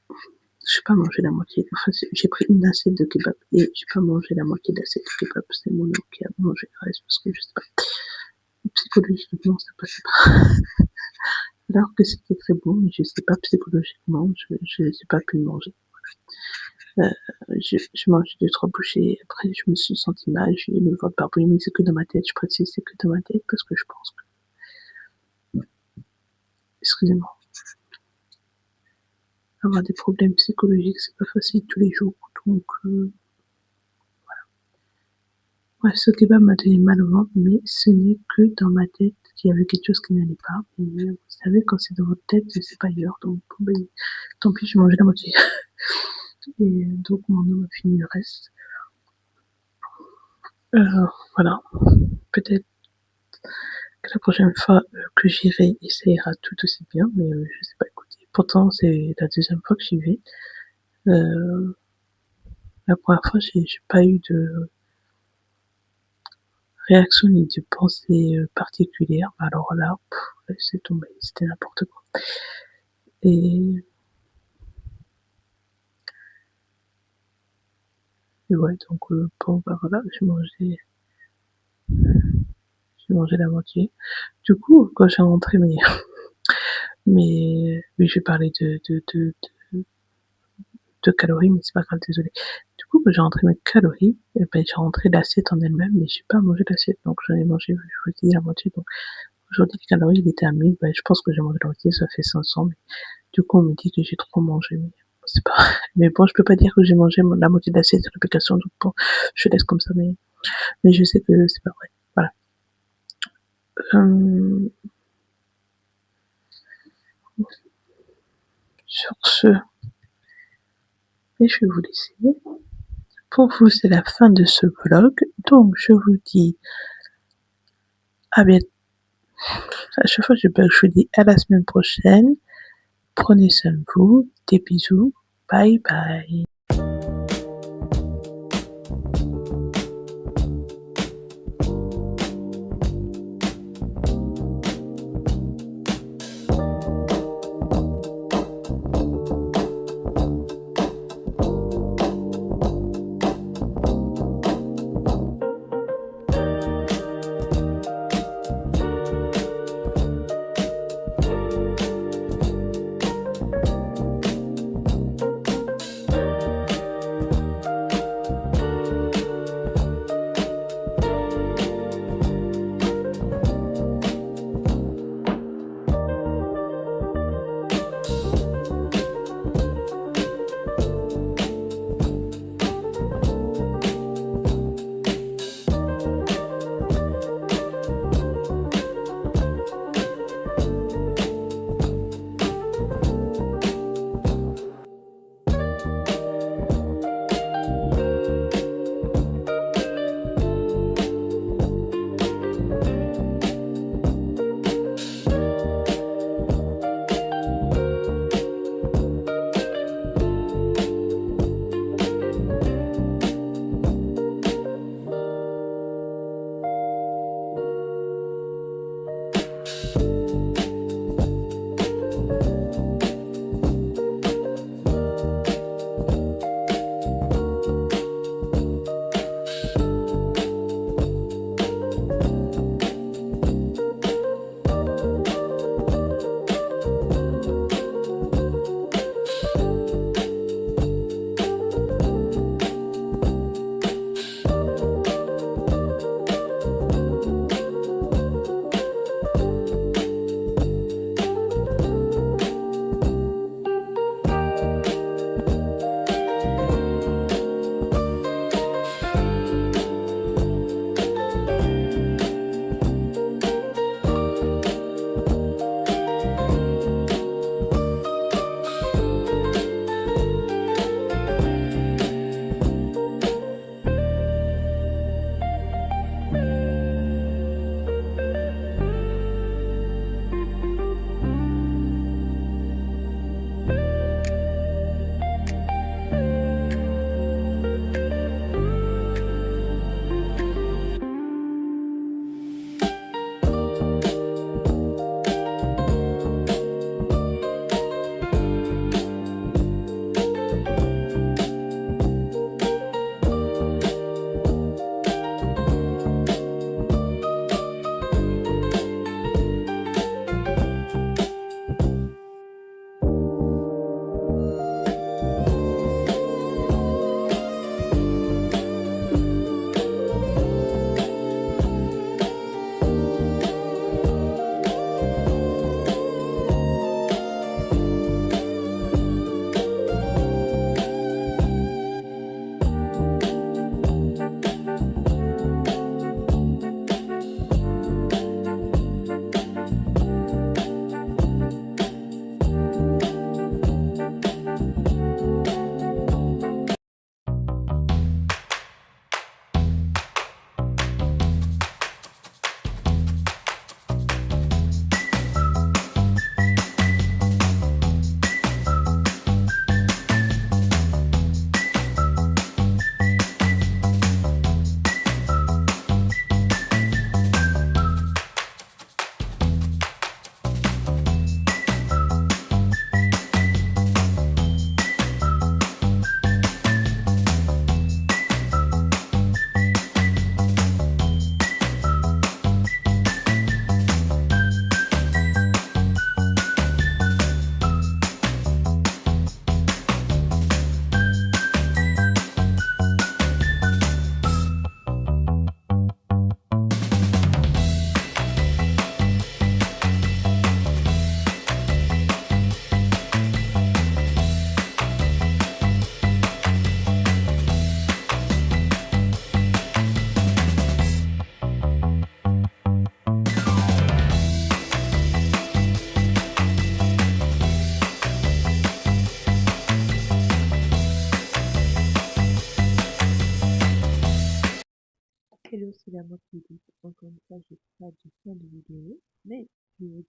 [SPEAKER 2] n'ai pas mangé la moitié. Enfin, j'ai pris une assiette de kebab et j'ai pas mangé la moitié d'assiette de kebab. C'est mon homme qui a mangé le reste parce que je sais pas. Psychologiquement, ça passait pas. Alors que c'était très bon, mais je sais pas, psychologiquement, je n'ai pas pu le manger. Je mangeais 2-3 bouchées, après je me suis sentie mal, j'ai eu le ventre barbouillé, mais c'est que dans ma tête, je précise, c'est que dans ma tête, parce que je pense que, excusez-moi, avoir des problèmes psychologiques, c'est pas facile tous les jours, donc voilà. Ouais, ce kebab m'a donné mal au ventre, mais ce n'est que dans ma tête qu'il y avait quelque chose qui n'allait pas, et vous savez, quand c'est dans votre tête, c'est pas ailleurs, donc bon, ben, tant pis, j'ai mangé la moitié. Et donc mon homme a fini le reste. Voilà, peut-être que la prochaine fois que j'irai, ça ira tout aussi bien, mais je sais pas, écoutez. Pourtant, c'est la deuxième fois que j'y vais. La première fois, j'ai pas eu de réaction ni de pensée particulière. Alors là, c'est tombé, c'était n'importe quoi. Et ouais, donc bon, bah voilà, j'ai mangé la moitié. Du coup, quand j'ai rentré mais oui, je vais parler de calories, mais c'est pas grave, désolé. Du coup, quand j'ai rentré mes calories, et ben, j'ai rentré l'assiette en elle-même, mais j'ai pas mangé l'assiette, donc j'en ai mangé, je vous dis, la moitié. Donc aujourd'hui, les calories, il était à 1000, ben, je pense que j'ai mangé la moitié, ça fait 500, mais du coup, on me dit que j'ai trop mangé, mais c'est pas, mais bon, je peux pas dire que j'ai mangé la moitié de l'assiette sur l'application, donc bon, je laisse comme ça, mais je sais que c'est pas vrai. Voilà. Sur ce, et je vais vous laisser. Pour vous, c'est la fin de ce vlog. Donc, je vous dis à bientôt. À chaque fois, je vous dis à la semaine prochaine. Prenez soin de vous. Des bisous. Bye bye.
[SPEAKER 3] Hello, c'est la moi qui édite. Encore une fois, j'ai pas de fin de vidéo, mais je vais vous